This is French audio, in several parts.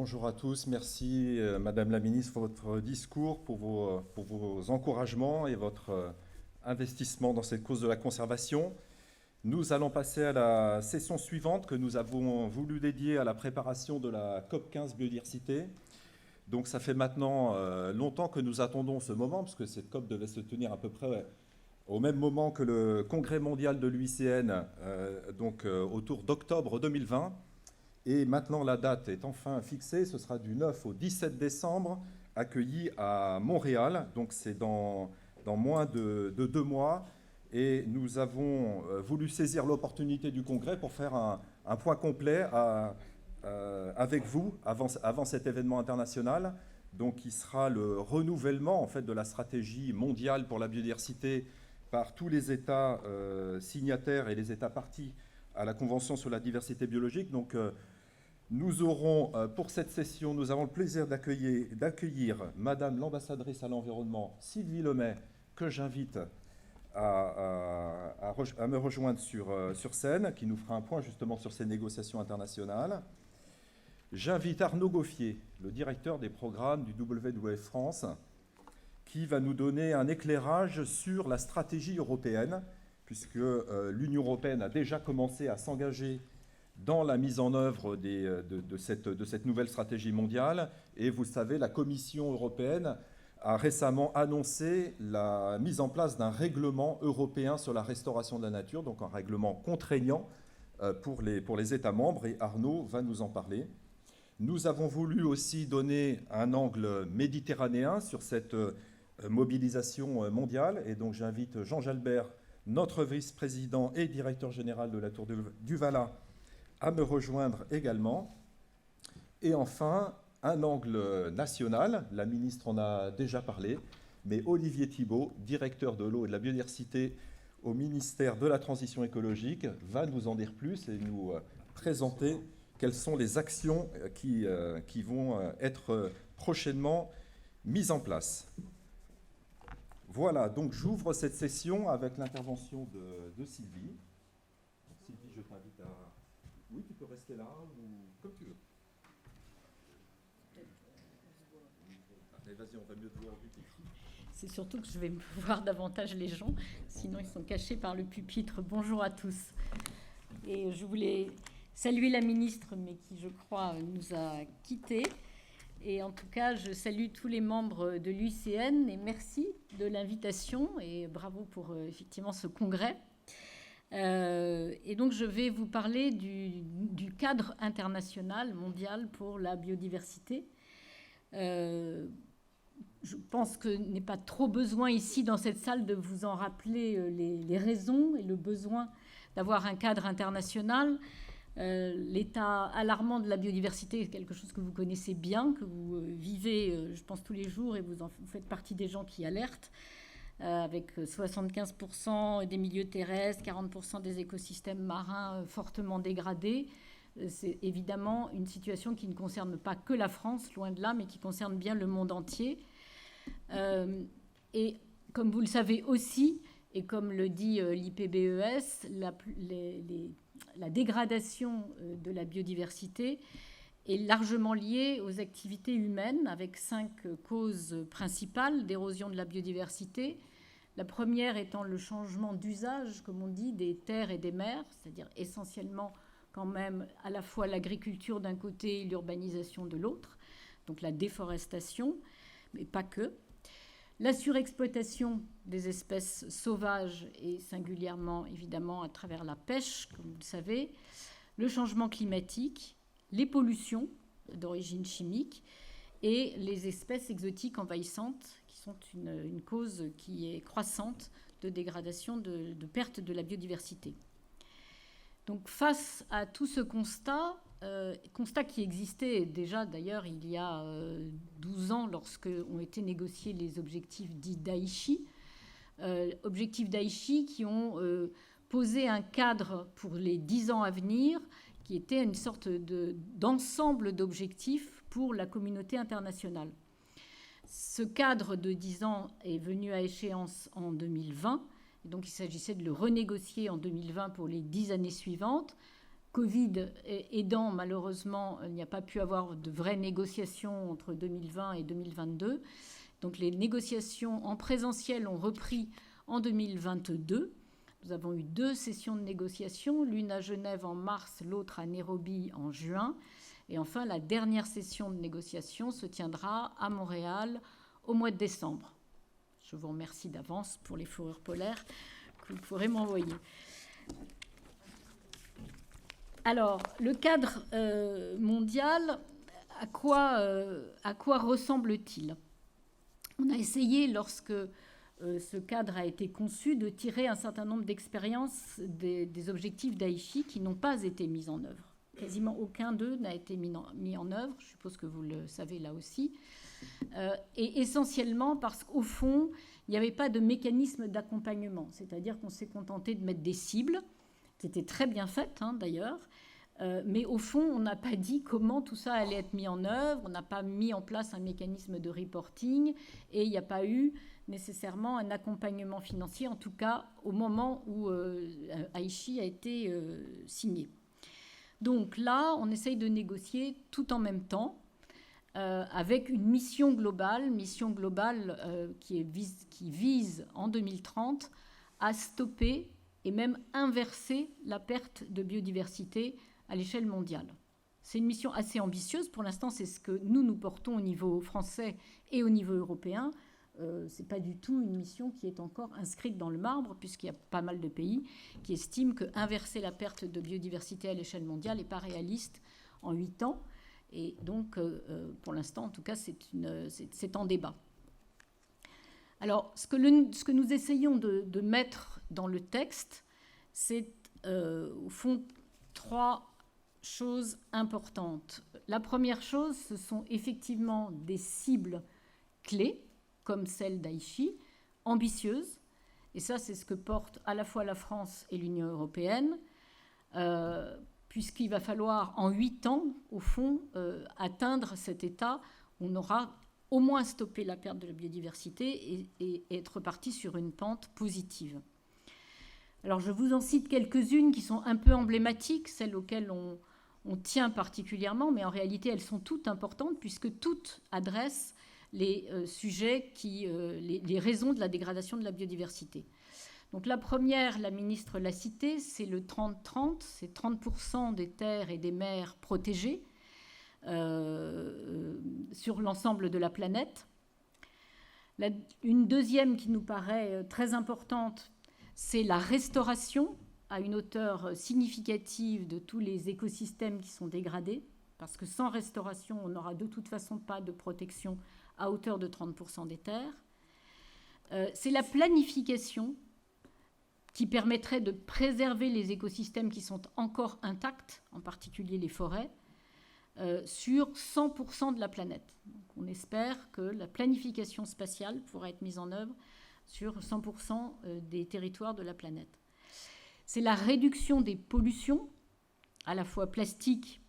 Bonjour à tous, merci Madame la Ministre pour votre discours, pour vos encouragements et votre investissement dans cette cause de la conservation. Nous allons passer à la session suivante que nous avons voulu dédier à la préparation de la COP15 biodiversité. Donc ça fait maintenant longtemps que nous attendons ce moment, parce que cette COP devait se tenir à peu près au même moment que le congrès mondial de l'UICN, autour d'octobre 2020. Et maintenant, la date est enfin fixée. Ce sera du 9 au 17 décembre, accueilli à Montréal. Donc, c'est dans moins de 2 mois. Et nous avons voulu saisir l'opportunité du congrès pour faire un point complet avec vous avant cet événement international. Donc, qui sera le renouvellement en fait, de la stratégie mondiale pour la biodiversité par tous les États signataires et les États partis à la Convention sur la diversité biologique. Donc, nous aurons, pour cette session, nous avons le plaisir d'accueillir Madame l'ambassadrice à l'environnement, Sylvie Lemay, que j'invite à me rejoindre sur scène, qui nous fera un point justement sur ces négociations internationales. J'invite Arnaud Gauffier, le directeur des programmes du WWF France, qui va nous donner un éclairage sur la stratégie européenne, puisque l'Union européenne a déjà commencé à s'engager dans la mise en œuvre de cette nouvelle stratégie mondiale. Et vous le savez, la Commission européenne a récemment annoncé la mise en place d'un règlement européen sur la restauration de la nature, donc un règlement contraignant pour les États membres, et Arnaud va nous en parler. Nous avons voulu aussi donner un angle méditerranéen sur cette mobilisation mondiale, et donc j'invite Jean Jalbert, notre vice-président et directeur général de la Tour du Valat, à me rejoindre également. Et enfin, un angle national, la ministre en a déjà parlé, mais Olivier Thibault, directeur de l'eau et de la biodiversité au ministère de la Transition écologique, va nous en dire plus et nous présenter quelles sont les actions qui vont être prochainement mises en place. Voilà, donc j'ouvre cette session avec l'intervention de Sylvie. Donc, Sylvie, je t'invite à... Oui, tu peux rester là ou comme tu veux. Allez, vas-y, on va mieux te voir au pupitre. C'est surtout que je vais voir davantage les gens, sinon ils sont cachés par le pupitre. Bonjour à tous. Et je voulais saluer la ministre, mais qui, je crois, nous a quittés. Et en tout cas, je salue tous les membres de l'UICN et merci de l'invitation et bravo pour effectivement ce congrès. Et donc, je vais vous parler du cadre international mondial pour la biodiversité. Je pense que n'est pas trop besoin ici, dans cette salle, de vous en rappeler les raisons et le besoin d'avoir un cadre international. L'état alarmant de la biodiversité est quelque chose que vous connaissez bien, que vous vivez, je pense, tous les jours, et vous faites partie des gens qui alertent. Avec 75% des milieux terrestres, 40% des écosystèmes marins fortement dégradés. C'est évidemment une situation qui ne concerne pas que la France, loin de là, mais qui concerne bien le monde entier. Et comme vous le savez aussi, et comme le dit l'IPBES, la dégradation de la biodiversité est largement liée aux activités humaines, avec 5 causes principales d'érosion de la biodiversité. La première étant le changement d'usage, comme on dit, des terres et des mers, c'est-à-dire essentiellement quand même à la fois l'agriculture d'un côté et l'urbanisation de l'autre, donc la déforestation, mais pas que. La surexploitation des espèces sauvages et singulièrement, évidemment, à travers la pêche, comme vous le savez, le changement climatique, les pollutions d'origine chimique et les espèces exotiques envahissantes qui sont une cause qui est croissante de dégradation, de perte de la biodiversité. Donc face à tout ce constat qui existait déjà d'ailleurs il y a 12 ans lorsque ont été négociés les objectifs dits d'Aichi, objectifs d'Aichi qui ont posé un cadre pour les 10 ans à venir qui était une sorte d'ensemble d'objectifs pour la communauté internationale. Ce cadre de 10 ans est venu à échéance en 2020, et donc il s'agissait de le renégocier en 2020 pour les 10 années suivantes. Covid aidant, malheureusement, il n'y a pas pu avoir de vraies négociations entre 2020 et 2022. Donc les négociations en présentiel ont repris en 2022. Nous avons eu 2 sessions de négociation, l'une à Genève en mars, l'autre à Nairobi en juin. Et enfin, la dernière session de négociation se tiendra à Montréal au mois de décembre. Je vous remercie d'avance pour les fourrures polaires que vous pourrez m'envoyer. Alors, le cadre mondial, à quoi ressemble-t-il ? On a essayé, lorsque ce cadre a été conçu, de tirer un certain nombre d'expériences des objectifs d'Aichi qui n'ont pas été mis en œuvre. Quasiment aucun d'eux n'a été mis en œuvre, je suppose que vous le savez là aussi. Et essentiellement parce qu'au fond, il n'y avait pas de mécanisme d'accompagnement. C'est-à-dire qu'on s'est contenté de mettre des cibles, qui étaient très bien faites d'ailleurs, mais au fond, on n'a pas dit comment tout ça allait être mis en œuvre, on n'a pas mis en place un mécanisme de reporting, et il n'y a pas eu nécessairement un accompagnement financier, en tout cas au moment où Aichi a été signé. Donc là, on essaye de négocier tout en même temps, avec une mission globale qui vise en 2030 à stopper et même inverser la perte de biodiversité à l'échelle mondiale. C'est une mission assez ambitieuse. Pour l'instant, c'est ce que nous portons au niveau français et au niveau européen. Ce n'est pas du tout une mission qui est encore inscrite dans le marbre, puisqu'il y a pas mal de pays qui estiment qu'inverser la perte de biodiversité à l'échelle mondiale n'est pas réaliste en 8 ans. Et donc, pour l'instant, en tout cas, c'est en débat. Alors, ce que nous essayons de mettre dans le texte, c'est au fond 3 choses importantes. La première chose, ce sont effectivement des cibles clés, comme celle d'Aichi, ambitieuses. Et ça, c'est ce que portent à la fois la France et l'Union européenne, puisqu'il va falloir, en 8 ans, au fond, atteindre cet état où on aura au moins stoppé la perte de la biodiversité et être parti sur une pente positive. Alors, je vous en cite quelques-unes qui sont un peu emblématiques, celles auxquelles on tient particulièrement, mais en réalité, elles sont toutes importantes, puisque toutes adressent les sujets, les raisons de la dégradation de la biodiversité. Donc la première, la ministre l'a citée, c'est le 30-30, c'est 30% des terres et des mers protégées sur l'ensemble de la planète. Une deuxième qui nous paraît très importante, c'est la restauration à une hauteur significative de tous les écosystèmes qui sont dégradés, parce que sans restauration, on n'aura de toute façon pas de protection à hauteur de 30% des terres. C'est la planification qui permettrait de préserver les écosystèmes qui sont encore intacts, en particulier les forêts, sur 100% de la planète. Donc on espère que la planification spatiale pourra être mise en œuvre sur 100% des territoires de la planète. C'est la réduction des pollutions, à la fois plastiques,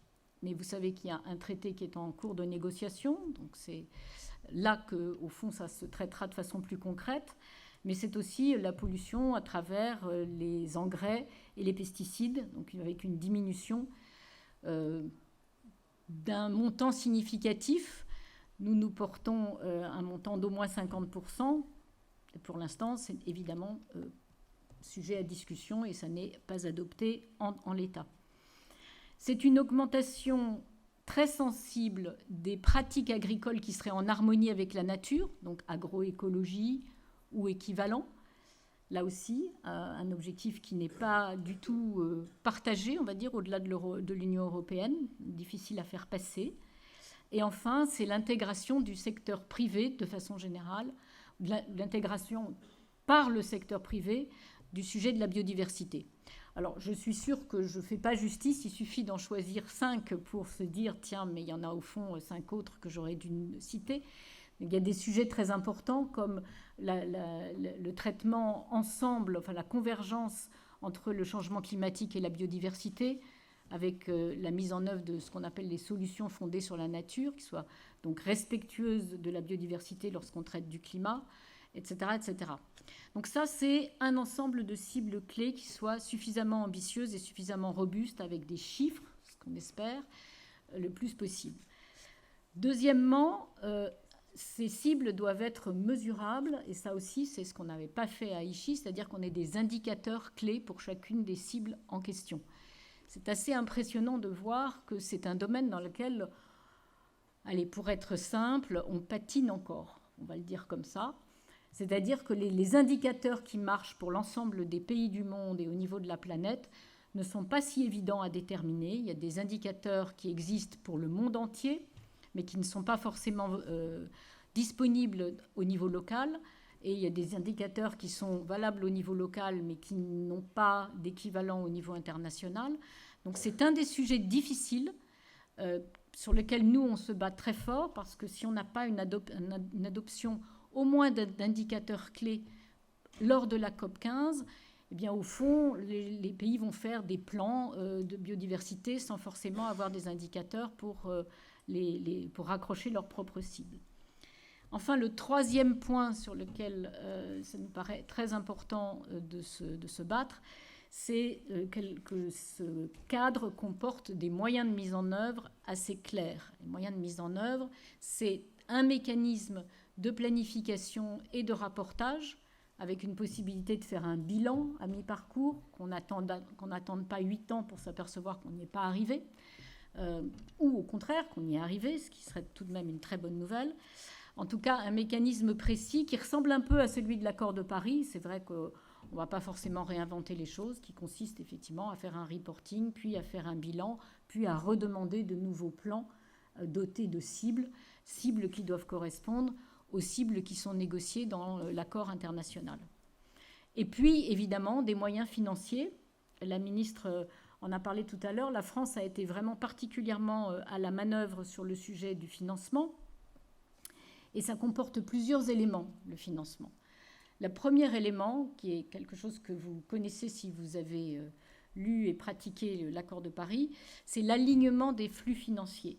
mais vous savez qu'il y a un traité qui est en cours de négociation, donc c'est là qu'au fond ça se traitera de façon plus concrète, mais c'est aussi la pollution à travers les engrais et les pesticides, donc avec une diminution d'un montant significatif. Nous portons un montant d'au moins 50%. Et pour l'instant, c'est évidemment sujet à discussion et ça n'est pas adopté en l'état. C'est une augmentation très sensible des pratiques agricoles qui seraient en harmonie avec la nature, donc agroécologie ou équivalent. Là aussi, un objectif qui n'est pas du tout partagé, on va dire, au-delà de l'Union européenne, difficile à faire passer. Et enfin, c'est l'intégration du secteur privé, de façon générale, l'intégration par le secteur privé du sujet de la biodiversité. Alors, je suis sûre que je ne fais pas justice, il suffit d'en choisir 5 pour se dire, tiens, mais il y en a au fond 5 autres que j'aurais dû citer. Il y a des sujets très importants comme le traitement ensemble, enfin la convergence entre le changement climatique et la biodiversité, avec la mise en œuvre de ce qu'on appelle les solutions fondées sur la nature, qui soient donc respectueuses de la biodiversité lorsqu'on traite du climat, etc., etc. Donc ça, c'est un ensemble de cibles clés qui soient suffisamment ambitieuses et suffisamment robustes avec des chiffres, ce qu'on espère, le plus possible. Deuxièmement, ces cibles doivent être mesurables, et ça aussi, c'est ce qu'on n'avait pas fait à Aichi, c'est-à-dire qu'on ait des indicateurs clés pour chacune des cibles en question. C'est assez impressionnant de voir que c'est un domaine dans lequel, allez, pour être simple, on patine encore, on va le dire comme ça. C'est-à-dire que les indicateurs qui marchent pour l'ensemble des pays du monde et au niveau de la planète ne sont pas si évidents à déterminer. Il y a des indicateurs qui existent pour le monde entier, mais qui ne sont pas forcément disponibles au niveau local. Et il y a des indicateurs qui sont valables au niveau local, mais qui n'ont pas d'équivalent au niveau international. Donc c'est un des sujets difficiles sur lesquels nous, on se bat très fort, parce que si on n'a pas une adoption au moins d'indicateurs clés lors de la COP15, eh bien, au fond, les pays vont faire des plans de biodiversité sans forcément avoir des indicateurs pour raccrocher leurs propres cibles. Enfin, le troisième point sur lequel ça nous paraît très important de se battre, c'est que ce cadre comporte des moyens de mise en œuvre assez clairs. Les moyens de mise en œuvre, c'est un mécanisme de planification et de rapportage, avec une possibilité de faire un bilan à mi-parcours, qu'on n'attende pas 8 ans pour s'apercevoir qu'on n'y est pas arrivé, ou au contraire qu'on y est arrivé, ce qui serait tout de même une très bonne nouvelle. En tout cas, un mécanisme précis qui ressemble un peu à celui de l'accord de Paris. C'est vrai qu'on ne va pas forcément réinventer les choses, qui consiste effectivement à faire un reporting, puis à faire un bilan, puis à redemander de nouveaux plans dotés de cibles qui doivent correspondre aux cibles qui sont négociées dans l'accord international. Et puis, évidemment, des moyens financiers. La ministre en a parlé tout à l'heure. La France a été vraiment particulièrement à la manœuvre sur le sujet du financement. Et ça comporte plusieurs éléments, le financement. Le premier élément, qui est quelque chose que vous connaissez si vous avez lu et pratiqué l'accord de Paris, c'est l'alignement des flux financiers.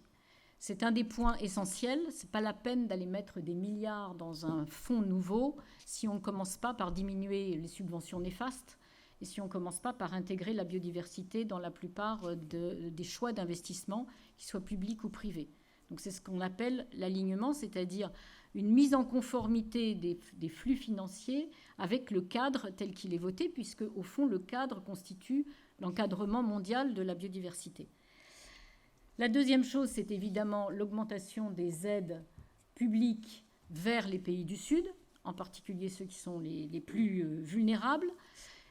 C'est un des points essentiels. Ce n'est pas la peine d'aller mettre des milliards dans un fonds nouveau si on ne commence pas par diminuer les subventions néfastes et si on ne commence pas par intégrer la biodiversité dans la plupart des choix d'investissement, qu'ils soient publics ou privés. Donc c'est ce qu'on appelle l'alignement, c'est-à-dire une mise en conformité des flux financiers avec le cadre tel qu'il est voté, puisque au fond le cadre constitue l'encadrement mondial de la biodiversité. La deuxième chose, c'est évidemment l'augmentation des aides publiques vers les pays du Sud, en particulier ceux qui sont les plus vulnérables.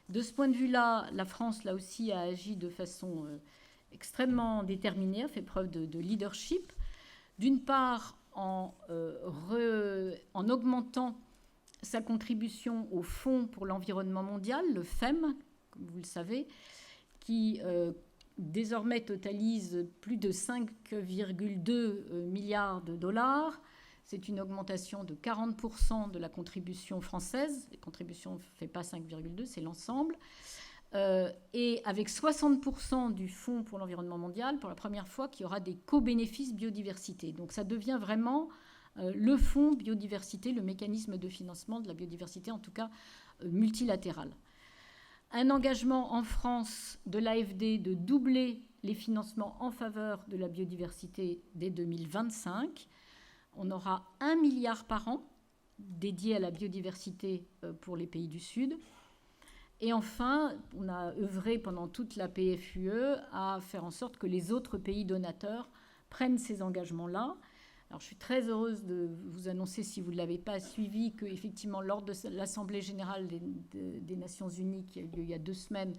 De ce point de vue-là, la France, là aussi, a agi de façon extrêmement déterminée, a fait preuve de leadership. D'une part, en augmentant sa contribution au Fonds pour l'environnement mondial, le FEM, comme vous le savez, qui désormais totalise plus de 5,2 milliards de dollars. C'est une augmentation de 40% de la contribution française. La contribution ne fait pas 5,2, c'est l'ensemble. Et avec 60% du Fonds pour l'environnement mondial, pour la première fois, qu'il y aura des co-bénéfices biodiversité. Donc ça devient vraiment le fonds biodiversité, le mécanisme de financement de la biodiversité, en tout cas multilatéral. Un engagement en France de l'AFD de doubler les financements en faveur de la biodiversité dès 2025. On aura 1 milliard par an dédié à la biodiversité pour les pays du Sud. Et enfin, on a œuvré pendant toute la PFUE à faire en sorte que les autres pays donateurs prennent ces engagements-là. Alors, je suis très heureuse de vous annoncer, si vous ne l'avez pas suivi, qu'effectivement, lors de l'Assemblée générale des Nations unies qui a eu lieu il y a 2 semaines,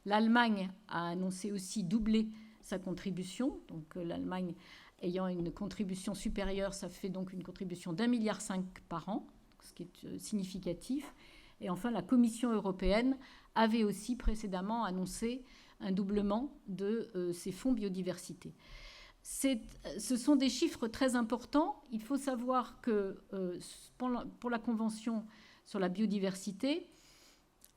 l'Allemagne a annoncé aussi doubler sa contribution. Donc, l'Allemagne ayant une contribution supérieure, ça fait donc une contribution d'1,5 milliard par an, ce qui est significatif. Et enfin, la Commission européenne avait aussi précédemment annoncé un doublement de ces fonds biodiversité. Ce sont des chiffres très importants. Il faut savoir que pour la Convention sur la biodiversité,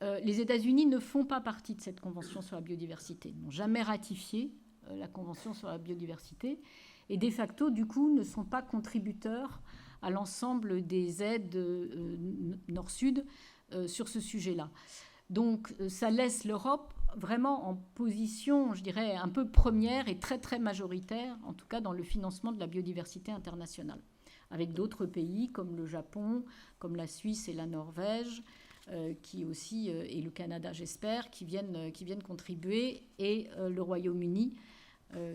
les États-Unis ne font pas partie de cette Convention sur la biodiversité. Ils n'ont jamais ratifié la Convention sur la biodiversité et de facto, du coup, ne sont pas contributeurs à l'ensemble des aides nord-sud sur ce sujet-là. Donc ça laisse l'Europe vraiment en position, je dirais, un peu première et très très majoritaire, en tout cas dans le financement de la biodiversité internationale, avec d'autres pays comme le Japon, comme la Suisse et la Norvège, qui aussi, et le Canada j'espère, qui viennent contribuer, et le Royaume-Uni,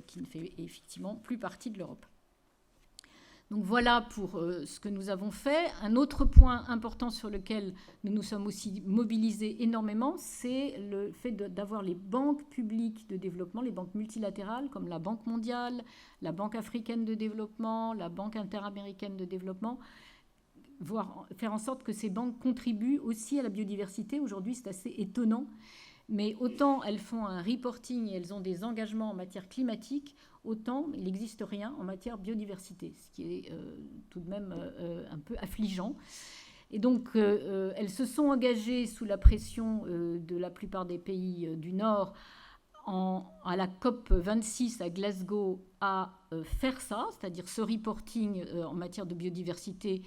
qui ne fait effectivement plus partie de l'Europe. Donc voilà pour ce que nous avons fait. Un autre point important sur lequel nous nous sommes aussi mobilisés énormément, c'est le fait d'avoir les banques publiques de développement, les banques multilatérales comme la Banque mondiale, la Banque africaine de développement, la Banque interaméricaine de développement, voire faire en sorte que ces banques contribuent aussi à la biodiversité. Aujourd'hui, c'est assez étonnant. Mais autant elles font un reporting et elles ont des engagements en matière climatique, autant il n'existe rien en matière biodiversité, ce qui est tout de même un peu affligeant. Et donc, elles se sont engagées sous la pression de la plupart des pays du Nord à la COP 26 à Glasgow à faire ça, c'est-à-dire ce reporting en matière de biodiversité,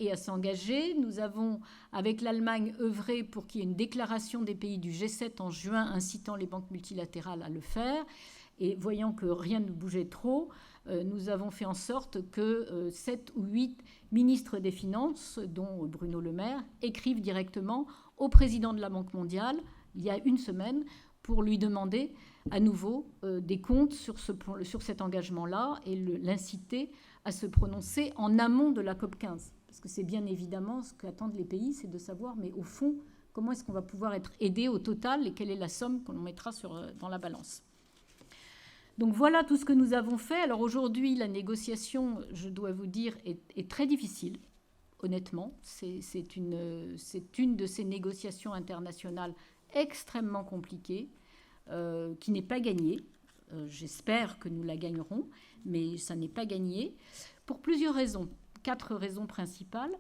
et à s'engager. Nous avons, avec l'Allemagne, œuvré pour qu'il y ait une déclaration des pays du G7 en juin incitant les banques multilatérales à le faire. Et voyant que rien ne bougeait trop, nous avons fait en sorte que 7 ou 8 ministres des Finances, dont Bruno Le Maire, écrivent directement au président de la Banque mondiale, il y a une semaine, pour lui demander à nouveau des comptes sur cet engagement-là et l'inciter à se prononcer en amont de la COP 15. Parce que c'est bien évidemment ce qu'attendent les pays, c'est de savoir, mais au fond, comment est-ce qu'on va pouvoir être aidé au total et quelle est la somme qu'on mettra dans la balance. Donc voilà tout ce que nous avons fait. Alors aujourd'hui, la négociation, je dois vous dire, est très difficile, honnêtement. C'est une de ces négociations internationales extrêmement compliquées, qui n'est pas gagnée. J'espère que nous la gagnerons, mais ça n'est pas gagné, pour plusieurs raisons. 4 raisons principales.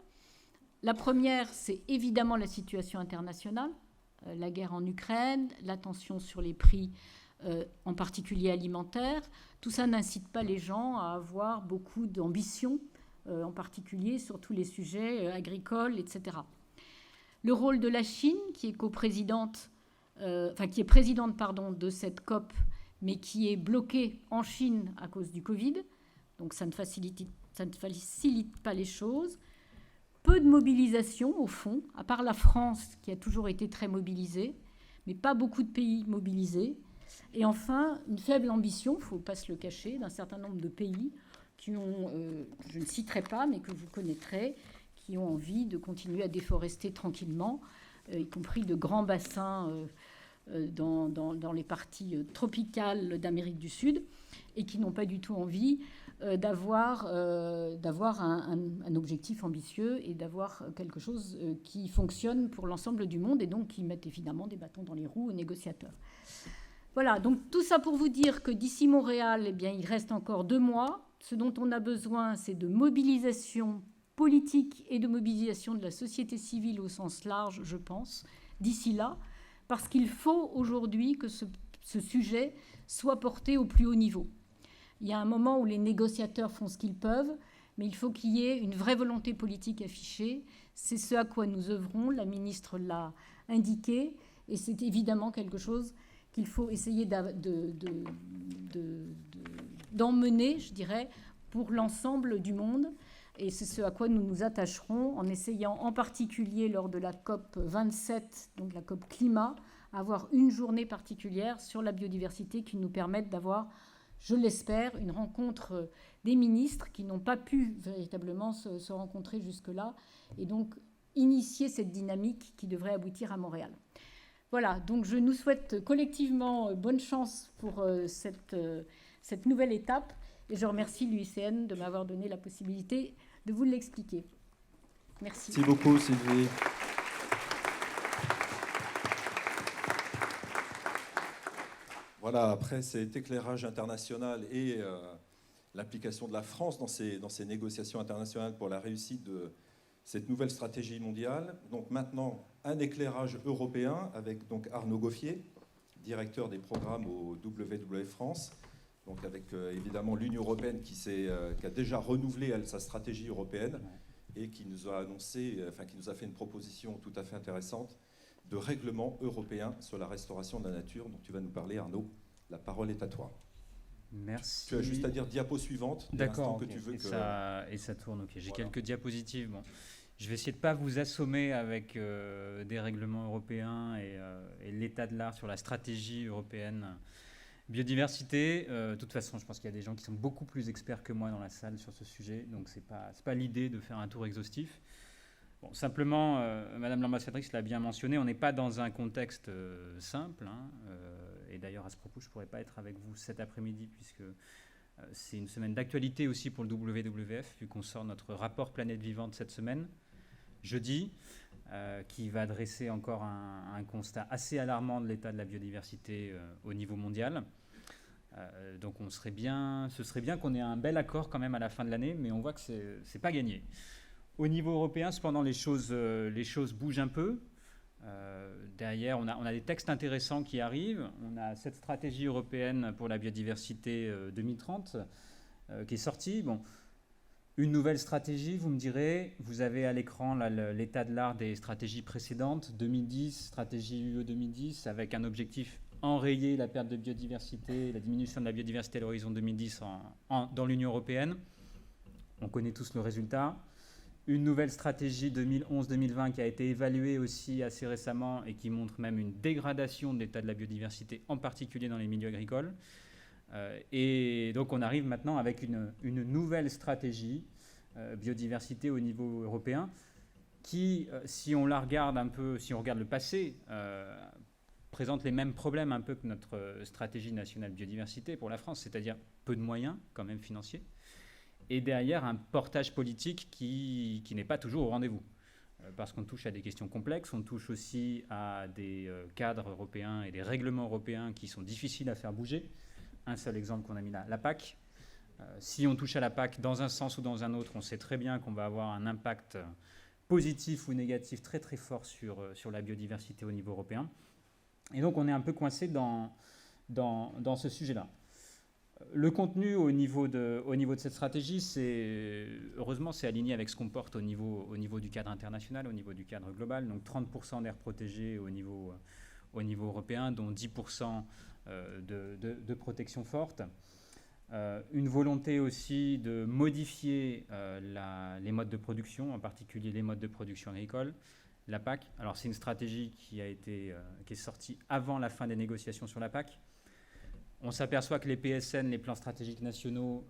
La première, c'est évidemment la situation internationale, la guerre en Ukraine, la tension sur les prix, en particulier alimentaires. Tout ça n'incite pas les gens à avoir beaucoup d'ambition, en particulier sur tous les sujets agricoles, etc. Le rôle de la Chine, qui est présidente de cette COP, mais qui est bloquée en Chine à cause du Covid. Donc ça ne facilite pas les choses. Peu de mobilisation, au fond, à part la France, qui a toujours été très mobilisée, mais pas beaucoup de pays mobilisés. Et enfin, une faible ambition, il ne faut pas se le cacher, d'un certain nombre de pays qui ont, je ne citerai pas, mais que vous connaîtrez, qui ont envie de continuer à déforester tranquillement, y compris de grands bassins dans les parties tropicales d'Amérique du Sud, et qui n'ont pas du tout envie d'avoir un objectif ambitieux et d'avoir quelque chose qui fonctionne pour l'ensemble du monde, et donc qui mettent évidemment des bâtons dans les roues aux négociateurs. Voilà, donc tout ça pour vous dire que d'ici Montréal, eh bien, il reste encore 2 mois. Ce dont on a besoin, c'est de mobilisation politique et de mobilisation de la société civile au sens large, je pense, d'ici là, parce qu'il faut aujourd'hui que ce sujet soit porté au plus haut niveau. Il y a un moment où les négociateurs font ce qu'ils peuvent, mais il faut qu'il y ait une vraie volonté politique affichée. C'est ce à quoi nous œuvrons, la ministre l'a indiqué, et c'est évidemment quelque chose qu'il faut essayer d'emmener, je dirais, pour l'ensemble du monde. Et c'est ce à quoi nous nous attacherons en essayant en particulier lors de la COP 27, donc la COP climat, avoir une journée particulière sur la biodiversité qui nous permette d'avoir, je l'espère, une rencontre des ministres qui n'ont pas pu véritablement se rencontrer jusque-là et donc initier cette dynamique qui devrait aboutir à Montréal. Voilà, donc je nous souhaite collectivement bonne chance pour cette nouvelle étape et je remercie l'UICN de m'avoir donné la possibilité de vous l'expliquer. Merci. Merci beaucoup, Sylvie. Voilà, après cet éclairage international et l'application de la France dans ces négociations internationales pour la réussite de cette nouvelle stratégie mondiale. Donc maintenant, un éclairage européen avec donc Arnaud Gauffier, directeur des programmes au WWF France, donc avec évidemment l'Union européenne qui a déjà renouvelé sa stratégie européenne et qui nous a annoncé, qui nous a fait une proposition tout à fait intéressante de règlement européen sur la restauration de la nature, dont tu vas nous parler, Arnaud. La parole est à toi. Merci. Tu as juste à dire diapo suivante. D'accord, que tu veux et ça tourne, ok. J'ai Voilà. quelques diapositives. Bon. Je vais essayer de ne pas vous assommer avec des règlements européens et l'état de l'art sur la stratégie européenne biodiversité. De toute façon, je pense qu'il y a des gens qui sont beaucoup plus experts que moi dans la salle sur ce sujet, donc c'est pas l'idée de faire un tour exhaustif. Bon, simplement, Madame l'ambassadrice l'a bien mentionné, on n'est pas dans un contexte simple, hein, et d'ailleurs à ce propos, je ne pourrais pas être avec vous cet après-midi puisque c'est une semaine d'actualité aussi pour le WWF, vu qu'on sort notre rapport Planète Vivante cette semaine, jeudi, qui va dresser encore un constat assez alarmant de l'état de la biodiversité au niveau mondial. Donc ce serait bien qu'on ait un bel accord quand même à la fin de l'année, mais on voit que c'est pas gagné. Au niveau européen, cependant, les choses bougent un peu. Derrière, on a des textes intéressants qui arrivent. On a cette stratégie européenne pour la biodiversité 2030 qui est sortie. Bon, une nouvelle stratégie, vous me direz. Vous avez à l'écran l'état de l'art des stratégies précédentes, 2010, stratégie UE 2010, avec un objectif enrayer la perte de biodiversité, la diminution de la biodiversité à l'horizon 2010 dans l'Union européenne. On connaît tous le résultat. Une nouvelle stratégie 2011-2020 qui a été évaluée aussi assez récemment et qui montre même une dégradation de l'état de la biodiversité, en particulier dans les milieux agricoles. Et donc on arrive maintenant avec une nouvelle stratégie biodiversité au niveau européen qui, si on la regarde un peu, si on regarde le passé, présente les mêmes problèmes un peu que notre stratégie nationale biodiversité pour la France, c'est-à-dire peu de moyens quand même financiers. Et derrière, un portage politique qui n'est pas toujours au rendez-vous. Parce qu'on touche à des questions complexes, on touche aussi à des cadres européens et des règlements européens qui sont difficiles à faire bouger. Un seul exemple qu'on a mis là, la PAC. Si on touche à la PAC dans un sens ou dans un autre, on sait très bien qu'on va avoir un impact positif ou négatif très très fort sur la biodiversité au niveau européen. Et donc on est un peu coincé dans ce sujet-là. Le contenu au niveau de cette stratégie, heureusement, c'est aligné avec ce qu'on porte au niveau du cadre international, au niveau du cadre global. Donc 30% d'aires protégées au niveau européen, dont 10% de protection forte. Une volonté aussi de modifier les modes de production, en particulier les modes de production agricole. La PAC, alors c'est une stratégie qui est sortie avant la fin des négociations sur la PAC. On s'aperçoit que les PSN, les plans stratégiques nationaux,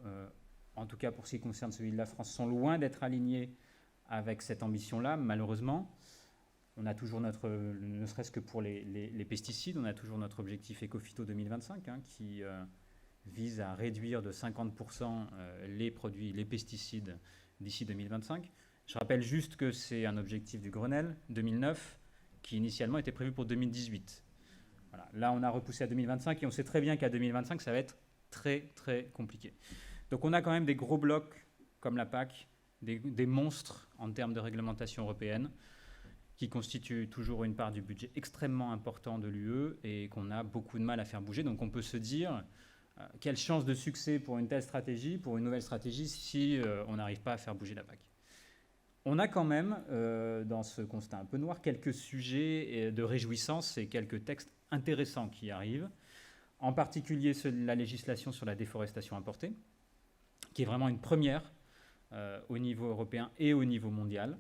en tout cas pour ce qui concerne celui de la France, sont loin d'être alignés avec cette ambition-là, malheureusement. On a toujours ne serait-ce que pour les pesticides, on a toujours notre objectif Ecophyto 2025 qui vise à réduire de 50% les pesticides d'ici 2025. Je rappelle juste que c'est un objectif du Grenelle 2009 qui initialement était prévu pour 2018. Voilà. Là, on a repoussé à 2025 et on sait très bien qu'à 2025, ça va être très, très compliqué. Donc, on a quand même des gros blocs comme la PAC, des monstres en termes de réglementation européenne qui constituent toujours une part du budget extrêmement important de l'UE et qu'on a beaucoup de mal à faire bouger. Donc, on peut se dire quelle chance de succès pour une telle stratégie, pour une nouvelle stratégie, si on n'arrive pas à faire bouger la PAC. On a quand même, dans ce constat un peu noir, quelques sujets de réjouissance et quelques textes intéressants qui arrivent, en particulier la législation sur la déforestation importée, qui est vraiment une première au niveau européen et au niveau mondial.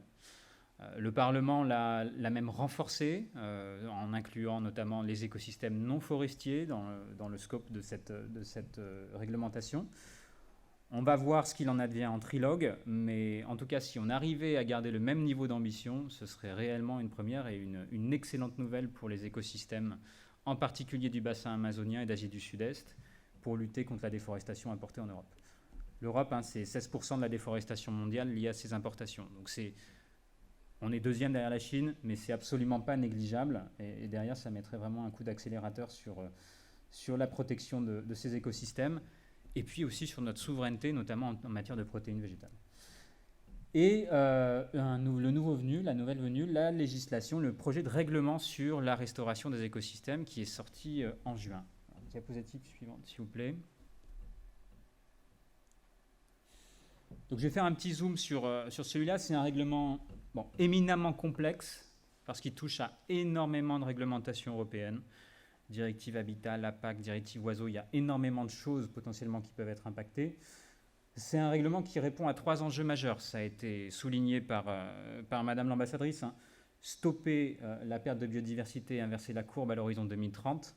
Le Parlement l'a même renforcé en incluant notamment les écosystèmes non forestiers dans le scope de cette réglementation. On va voir ce qu'il en advient en trilogue, mais en tout cas, si on arrivait à garder le même niveau d'ambition, ce serait réellement une première et une excellente nouvelle pour les écosystèmes, en particulier du bassin amazonien et d'Asie du Sud-Est, pour lutter contre la déforestation importée en Europe. L'Europe, c'est 16% de la déforestation mondiale liée à ses importations. Donc on est deuxième derrière la Chine, mais c'est absolument pas négligeable. Et derrière, ça mettrait vraiment un coup d'accélérateur sur la protection de ces écosystèmes. Et puis aussi sur notre souveraineté, notamment en matière de protéines végétales. Et la nouvelle venue, la législation, le projet de règlement sur la restauration des écosystèmes qui est sorti en juin. Alors, diapositive suivante, s'il vous plaît. Donc je vais faire un petit zoom sur celui-là. C'est un règlement éminemment complexe parce qu'il touche à énormément de réglementations européennes. Directive Habitat, la PAC, Directive Oiseaux, il y a énormément de choses potentiellement qui peuvent être impactées. C'est un règlement qui répond à 3 enjeux majeurs. Ça a été souligné par Madame l'ambassadrice. Stopper la perte de biodiversité et inverser la courbe à l'horizon 2030.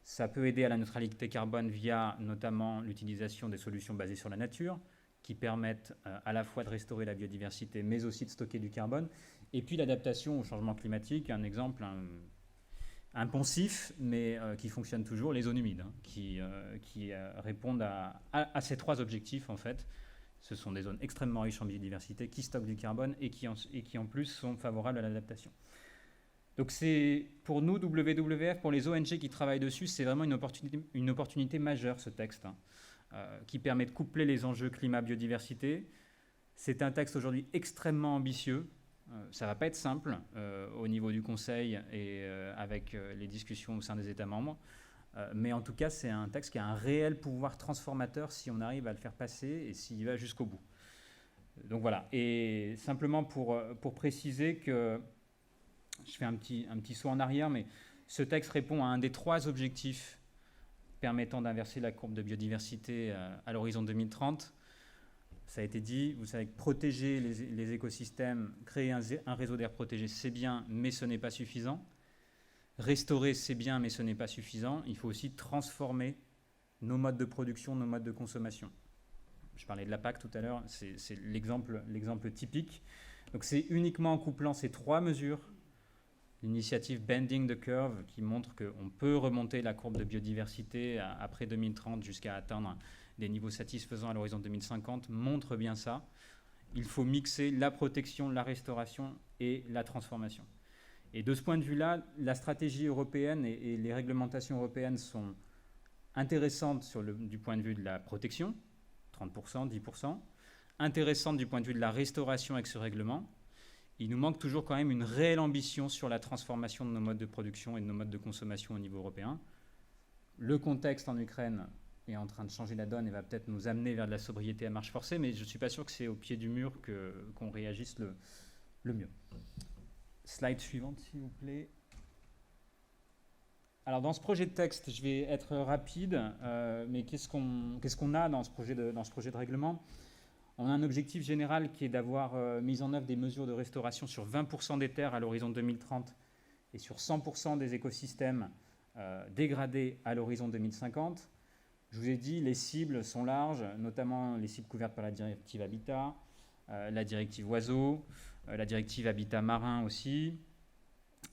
Ça peut aider à la neutralité carbone via notamment l'utilisation des solutions basées sur la nature qui permettent à la fois de restaurer la biodiversité mais aussi de stocker du carbone. Et puis l'adaptation au changement climatique, un exemple un poncif mais qui fonctionne toujours, les zones humides, qui répondent à ces 3 objectifs en fait. Ce sont des zones extrêmement riches en biodiversité qui stockent du carbone et qui en plus sont favorables à l'adaptation. Donc c'est pour nous, WWF, pour les ONG qui travaillent dessus, c'est vraiment une opportunité majeure ce texte, qui permet de coupler les enjeux climat-biodiversité. C'est un texte aujourd'hui extrêmement ambitieux. Ça ne va pas être simple au niveau du Conseil et avec les discussions au sein des États membres. Mais en tout cas, c'est un texte qui a un réel pouvoir transformateur si on arrive à le faire passer et s'il va jusqu'au bout. Donc voilà. Et simplement pour préciser que, je fais un petit saut en arrière, mais ce texte répond à un des 3 objectifs permettant d'inverser la courbe de biodiversité à l'horizon 2030. Ça a été dit, vous savez que protéger les écosystèmes, créer un réseau d'air protégé, c'est bien, mais ce n'est pas suffisant. Restaurer, c'est bien, mais ce n'est pas suffisant. Il faut aussi transformer nos modes de production, nos modes de consommation. Je parlais de la PAC tout à l'heure, c'est l'exemple typique. Donc c'est uniquement en couplant ces 3 mesures, l'initiative Bending the Curve, qui montre qu'on peut remonter la courbe de biodiversité après 2030 jusqu'à atteindre des niveaux satisfaisants à l'horizon 2050, montre bien ça. Il faut mixer la protection, la restauration et la transformation. Et de ce point de vue-là, la stratégie européenne et les réglementations européennes sont intéressantes du point de vue de la protection, 30%, 10%, intéressantes du point de vue de la restauration avec ce règlement. Il nous manque toujours quand même une réelle ambition sur la transformation de nos modes de production et de nos modes de consommation au niveau européen. Le contexte en Ukraine est en train de changer la donne et va peut-être nous amener vers de la sobriété à marche forcée, mais je ne suis pas sûr que c'est au pied du mur qu'on réagisse le mieux. Slide suivante, s'il vous plaît. Alors, dans ce projet de texte, je vais être rapide, mais qu'est-ce qu'on a dans ce projet de règlement ? On a un objectif général qui est d'avoir mis en œuvre des mesures de restauration sur 20% des terres à l'horizon 2030 et sur 100% des écosystèmes dégradés à l'horizon 2050. Je vous ai dit, les cibles sont larges, notamment les cibles couvertes par la directive Habitat, la directive Oiseaux, la directive Habitat marin aussi.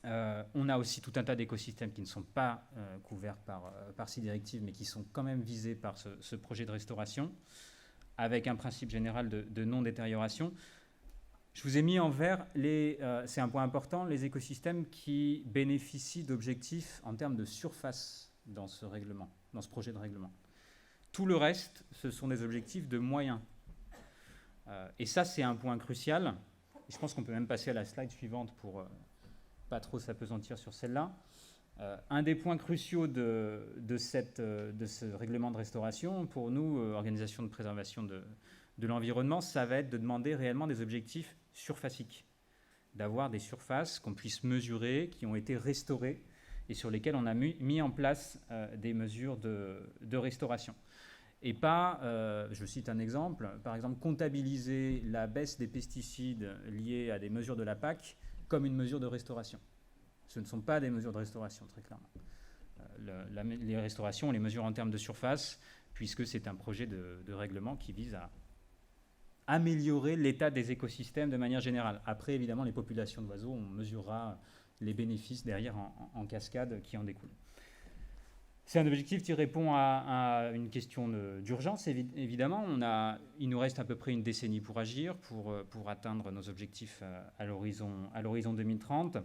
On a aussi tout un tas d'écosystèmes qui ne sont pas couverts par ces directives, mais qui sont quand même visés par ce projet de restauration, avec un principe général de non-détérioration. Je vous ai mis en vert, c'est un point important, les écosystèmes qui bénéficient d'objectifs en termes de surface dans ce règlement, dans ce projet de règlement. Tout le reste, ce sont des objectifs de moyens. Et ça, c'est un point crucial. Je pense qu'on peut même passer à la slide suivante pour pas trop s'apesantir sur celle-là. Un des points cruciaux de ce règlement de restauration, pour nous, organisation de préservation de l'environnement, ça va être de demander réellement des objectifs surfaciques, d'avoir des surfaces qu'on puisse mesurer, qui ont été restaurées et sur lesquelles on a mis en place des mesures de restauration. Et pas, je cite un exemple, par exemple comptabiliser la baisse des pesticides liés à des mesures de la PAC comme une mesure de restauration. Ce ne sont pas des mesures de restauration, très clairement. Les restaurations, on les mesure en termes de surface, puisque c'est un projet de règlement qui vise à améliorer l'état des écosystèmes de manière générale. Après, évidemment, les populations d'oiseaux, on mesurera les bénéfices derrière en cascade qui en découlent. C'est un objectif qui répond à une question d'urgence, évidemment. Il nous reste à peu près une décennie pour agir, pour atteindre nos objectifs à l'horizon 2030.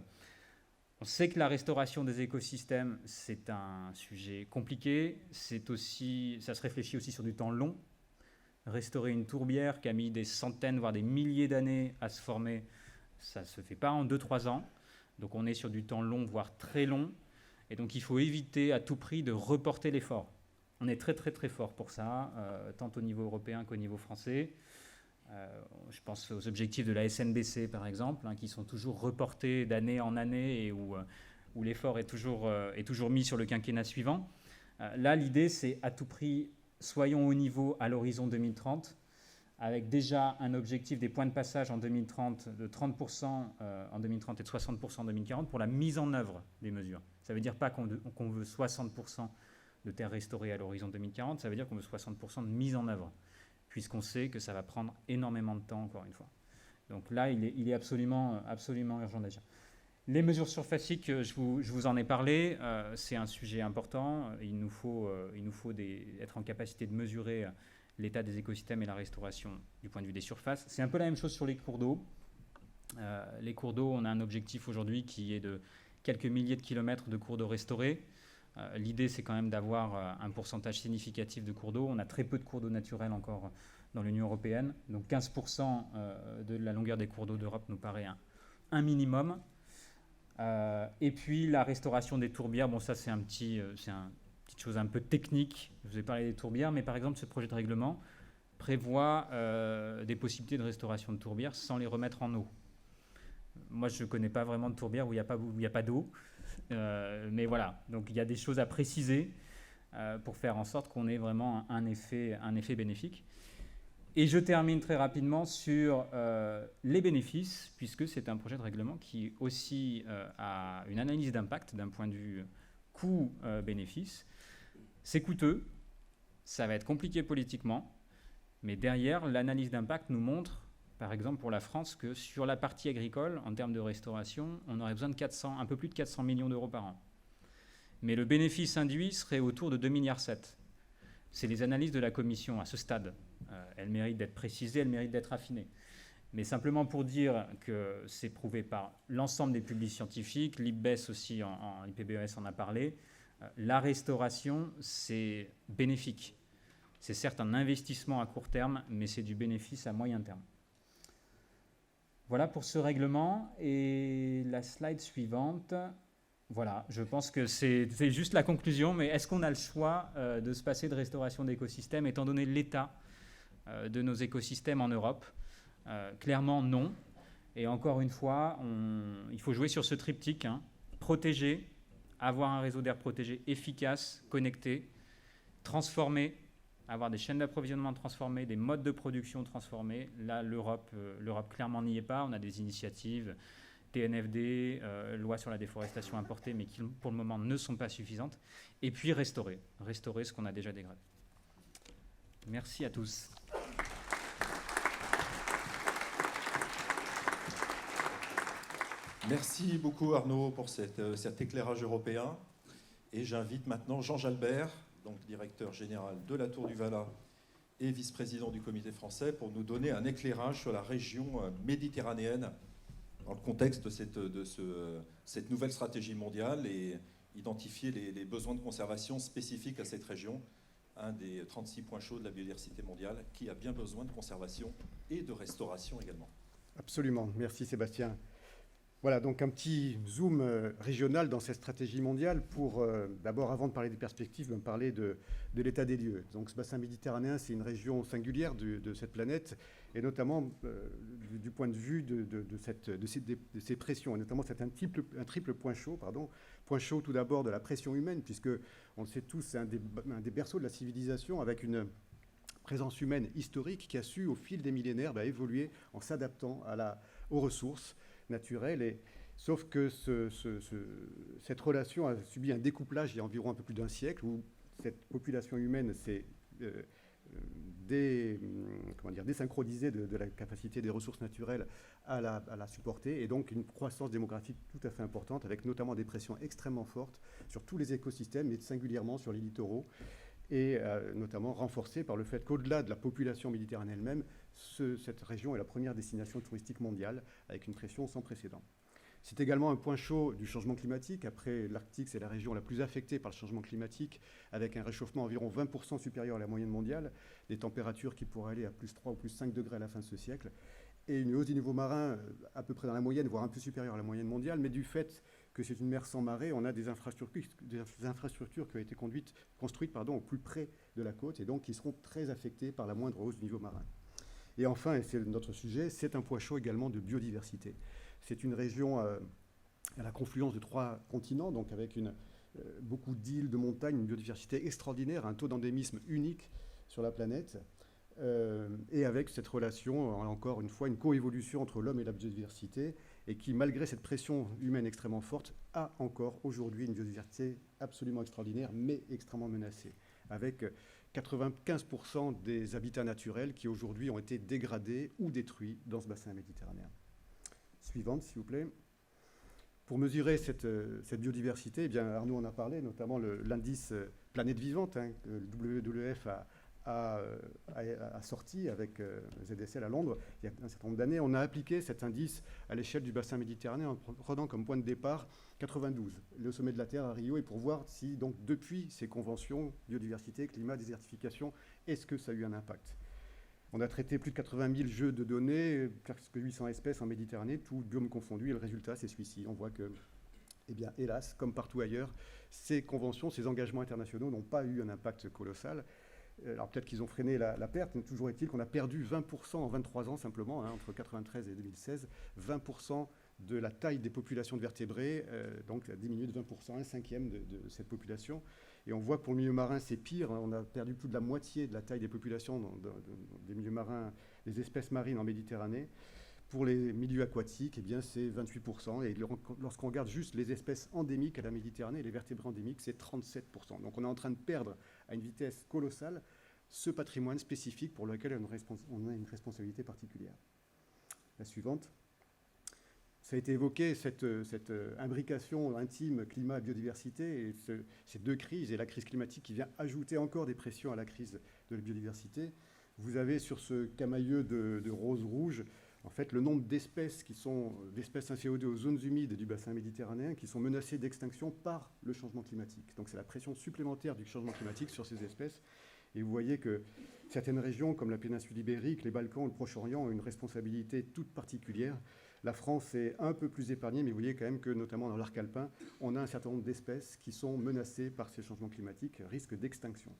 On sait que la restauration des écosystèmes, c'est un sujet compliqué. Ça se réfléchit aussi sur du temps long. Restaurer une tourbière qui a mis des centaines, voire des milliers d'années à se former, ça ne se fait pas en 2-3 ans. Donc on est sur du temps long, voire très long. Et donc il faut éviter à tout prix de reporter l'effort. On est très très très fort pour ça, tant au niveau européen qu'au niveau français. Je pense aux objectifs de la SNBC par exemple, hein, qui sont toujours reportés d'année en année et où l'effort est toujours mis sur le quinquennat suivant. Là, l'idée, c'est à tout prix, soyons au niveau à l'horizon 2030, avec déjà un objectif des points de passage en 2030 de 30% en 2030 et de 60% en 2040 pour la mise en œuvre des mesures. Ça ne veut dire pas qu'on veut 60% de terres restaurées à l'horizon 2040, ça veut dire qu'on veut 60% de mise en œuvre, puisqu'on sait que ça va prendre énormément de temps, encore une fois. Donc là, il est absolument urgent d'agir. Les mesures surfaciques, je vous en ai parlé, c'est un sujet important. Il nous faut être en capacité de mesurer l'état des écosystèmes et la restauration du point de vue des surfaces. C'est un peu la même chose sur les cours d'eau. Les cours d'eau, on a un objectif aujourd'hui qui est de quelques milliers de kilomètres de cours d'eau restaurés. L'idée, c'est quand même d'avoir un pourcentage significatif de cours d'eau. On a très peu de cours d'eau naturels encore dans l'Union européenne. Donc 15% de la longueur des cours d'eau d'Europe nous paraît un minimum. Et puis la restauration des tourbières, bon ça c'est une petite chose un peu technique. Je vous ai parlé des tourbières, mais par exemple ce projet de règlement prévoit des possibilités de restauration de tourbières sans les remettre en eau. Moi je ne connais pas vraiment de tourbières où il n'y a pas d'eau, mais voilà, donc il y a des choses à préciser pour faire en sorte qu'on ait vraiment un effet bénéfique. Et je termine très rapidement sur les bénéfices, puisque c'est un projet de règlement qui aussi a une analyse d'impact d'un point de vue coût-bénéfice. C'est coûteux, ça va être compliqué politiquement, mais derrière, l'analyse d'impact nous montre, par exemple pour la France, que sur la partie agricole, en termes de restauration, on aurait besoin de un peu plus de 400 millions d'euros par an. Mais le bénéfice induit serait autour de 2,7 milliards. C'est les analyses de la Commission à ce stade. Elles méritent d'être précisées, elles méritent d'être affinées. Mais simplement pour dire que c'est prouvé par l'ensemble des publics scientifiques, l'IPBES aussi, l'IPBES en a parlé, la restauration, c'est bénéfique. C'est certes un investissement à court terme, mais c'est du bénéfice à moyen terme. Voilà pour ce règlement. Et la slide suivante, voilà, je pense que c'est juste la conclusion, mais est-ce qu'on a le choix de se passer de restauration d'écosystèmes, étant donné l'état de nos écosystèmes en Europe? Clairement, non. Et encore une fois, il faut jouer sur ce triptyque, hein. Protéger, avoir un réseau d'air protégé efficace, connecté, transformer, avoir des chaînes d'approvisionnement transformées, des modes de production transformés. Là, l'Europe clairement n'y est pas. On a des initiatives, TNFD, loi sur la déforestation importée, mais qui pour le moment ne sont pas suffisantes. Et puis restaurer ce qu'on a déjà dégradé. Merci à tous. Merci beaucoup Arnaud pour cet éclairage européen. Et j'invite maintenant Jean Jalbert, donc directeur général de la Tour du Valat et vice-président du comité français, pour nous donner un éclairage sur la région méditerranéenne dans le contexte de cette nouvelle stratégie mondiale et identifier les besoins de conservation spécifiques à cette région, un des 36 points chauds de la biodiversité mondiale, qui a bien besoin de conservation et de restauration également. Absolument, merci Sébastien. Voilà, donc un petit zoom régional dans cette stratégie mondiale pour, d'abord, avant de parler des perspectives, me parler de l'état des lieux. Donc ce bassin méditerranéen, c'est une région singulière de cette planète, et notamment du point de vue de ces pressions, et notamment c'est un triple point chaud, point chaud tout d'abord de la pression humaine, puisque on le sait tous, c'est un des berceaux de la civilisation, avec une présence humaine historique qui a su, au fil des millénaires, évoluer en s'adaptant aux ressources naturelles. Sauf que cette relation a subi un découplage il y a environ un peu plus d'un siècle, où cette population humaine s'est désynchronisée de la capacité des ressources naturelles à la supporter, et donc une croissance démographique tout à fait importante, avec notamment des pressions extrêmement fortes sur tous les écosystèmes, mais singulièrement sur les littoraux, et notamment renforcée par le fait qu'au-delà de la population méditerranéenne elle-même, cette région est la première destination touristique mondiale, avec une pression sans précédent. C'est également un point chaud du changement climatique. Après l'Arctique, c'est la région la plus affectée par le changement climatique, avec un réchauffement environ 20% supérieur à la moyenne mondiale, des températures qui pourraient aller à plus 3 ou plus 5 degrés à la fin de ce siècle, et une hausse du niveau marin à peu près dans la moyenne, voire un peu supérieure à la moyenne mondiale, mais du fait que c'est une mer sans marée, on a des infrastructures qui ont été construites au plus près de la côte et donc qui seront très affectées par la moindre hausse du niveau marin. Et enfin, et c'est notre sujet, c'est un point chaud également de biodiversité. C'est une région à la confluence de 3 continents, donc avec beaucoup d'îles, de montagnes, une biodiversité extraordinaire, un taux d'endémisme unique sur la planète, et avec cette relation, encore une fois, une coévolution entre l'homme et la biodiversité, et qui, malgré cette pression humaine extrêmement forte, a encore aujourd'hui une biodiversité absolument extraordinaire, mais extrêmement menacée, avec 95% des habitats naturels qui aujourd'hui ont été dégradés ou détruits dans ce bassin méditerranéen. Suivante, s'il vous plaît. Pour mesurer cette biodiversité, eh bien, Arnaud en a parlé, notamment l'indice Planète Vivante, que le WWF a sorti avec ZSL à Londres il y a un certain nombre d'années. On a appliqué cet indice à l'échelle du bassin méditerranéen en prenant comme point de départ 92, le sommet de la Terre à Rio, et pour voir si, donc, depuis ces conventions, biodiversité, climat, désertification, est-ce que ça a eu un impact. On a traité plus de 80 000 jeux de données, presque 800 espèces en Méditerranée, tous biomes confondus, et le résultat, c'est celui-ci. On voit que, eh bien, hélas, comme partout ailleurs, ces conventions, ces engagements internationaux n'ont pas eu un impact colossal. Alors peut-être qu'ils ont freiné la perte, mais toujours est-il qu'on a perdu 20% en 23 ans simplement, entre 1993 et 2016, 20% de la taille des populations de vertébrés, donc a diminué de 20%, un cinquième de cette population. Et on voit que pour le milieu marin, c'est pire. On a perdu plus de la moitié de la taille des populations des milieux marins, des espèces marines en Méditerranée. Pour les milieux aquatiques, eh bien, c'est 28%. Et lorsqu'on regarde juste les espèces endémiques à la Méditerranée, les vertébrés endémiques, c'est 37%. Donc on est en train de perdre à une vitesse colossale ce patrimoine spécifique pour lequel on a une responsabilité particulière. La suivante. Ça a été évoqué, cette imbrication intime climat-biodiversité, et ces 2 crises, et la crise climatique qui vient ajouter encore des pressions à la crise de la biodiversité. Vous avez sur ce camailleux de rose-rouge, en fait, le nombre d'espèces d'espèces InCO2 aux zones humides du bassin méditerranéen qui sont menacées d'extinction par le changement climatique. Donc c'est la pression supplémentaire du changement climatique sur ces espèces. Et vous voyez que certaines régions, comme la péninsule ibérique, les Balkans, le Proche-Orient, ont une responsabilité toute particulière. La France est un peu plus épargnée, mais vous voyez quand même que, notamment dans l'arc alpin, on a un certain nombre d'espèces qui sont menacées par ces changements climatiques, risque d'extinction.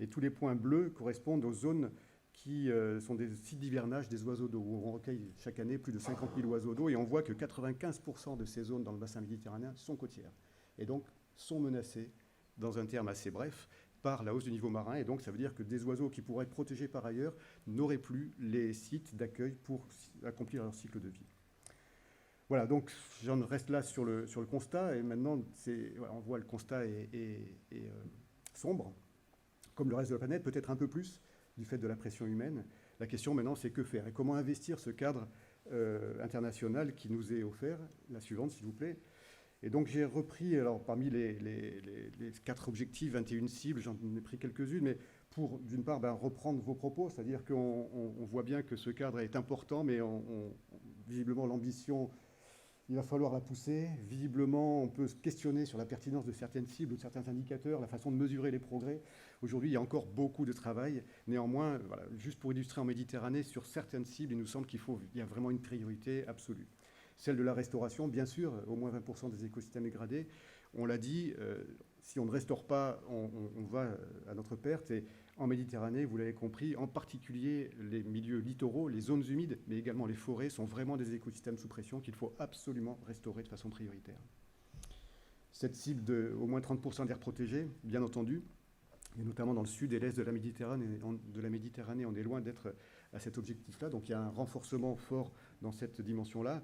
Et tous les points bleus correspondent aux zones qui sont des sites d'hivernage des oiseaux d'eau, où on recueille chaque année plus de 50 000 oiseaux d'eau, et on voit que 95% de ces zones dans le bassin méditerranéen sont côtières, et donc sont menacées, dans un terme assez bref, par la hausse du niveau marin. Et donc ça veut dire que des oiseaux qui pourraient être protégés par ailleurs n'auraient plus les sites d'accueil pour accomplir leur cycle de vie. Voilà, donc j'en reste là sur le constat, et maintenant on voit le constat est sombre, comme le reste de la planète, peut-être un peu plus, du fait de la pression humaine. La question maintenant, c'est que faire et comment investir ce cadre international qui nous est offert. La suivante, s'il vous plaît. Et donc j'ai repris, alors parmi les 4 objectifs, 21 cibles, j'en ai pris quelques-unes, mais pour d'une part reprendre vos propos, c'est-à-dire qu'on voit bien que ce cadre est important, mais visiblement l'ambition, il va falloir la pousser. Visiblement, on peut se questionner sur la pertinence de certaines cibles ou de certains indicateurs, la façon de mesurer les progrès. Aujourd'hui, il y a encore beaucoup de travail. Néanmoins, voilà, juste pour illustrer en Méditerranée, sur certaines cibles, il nous semble qu'il y a vraiment une priorité absolue. Celle de la restauration, bien sûr, au moins 20% des écosystèmes dégradés. On l'a dit, si on ne restaure pas, on va à notre perte. Et en Méditerranée, vous l'avez compris, en particulier les milieux littoraux, les zones humides, mais également les forêts, sont vraiment des écosystèmes sous pression qu'il faut absolument restaurer de façon prioritaire. Cette cible de au moins 30% d'aires protégées, bien entendu, et notamment dans le sud et l'est de la Méditerranée, on est loin d'être à cet objectif-là. Donc il y a un renforcement fort dans cette dimension-là.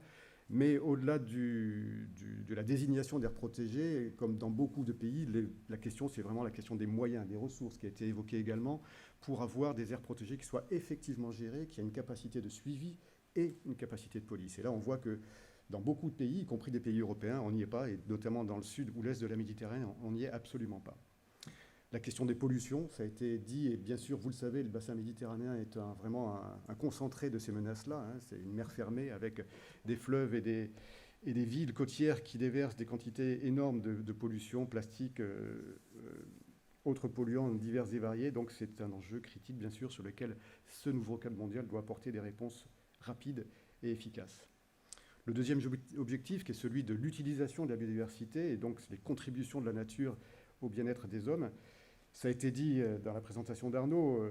Mais au-delà de la désignation d'aires protégées, comme dans beaucoup de pays, la question, c'est vraiment la question des moyens, des ressources, qui a été évoquée également, pour avoir des aires protégées qui soient effectivement gérées, qui aient une capacité de suivi et une capacité de police. Et là, on voit que dans beaucoup de pays, y compris des pays européens, on n'y est pas, et notamment dans le sud ou l'est de la Méditerranée, on n'y est absolument pas. La question des pollutions, ça a été dit, et bien sûr, vous le savez, le bassin méditerranéen est vraiment un concentré de ces menaces-là. C'est une mer fermée avec des fleuves et des villes côtières qui déversent des quantités énormes de pollution, plastique, autres polluants divers et variés. Donc c'est un enjeu critique, bien sûr, sur lequel ce nouveau cadre mondial doit apporter des réponses rapides et efficaces. Le deuxième objectif, qui est celui de l'utilisation de la biodiversité et donc les contributions de la nature au bien-être des hommes. Ça a été dit dans la présentation d'Arnaud,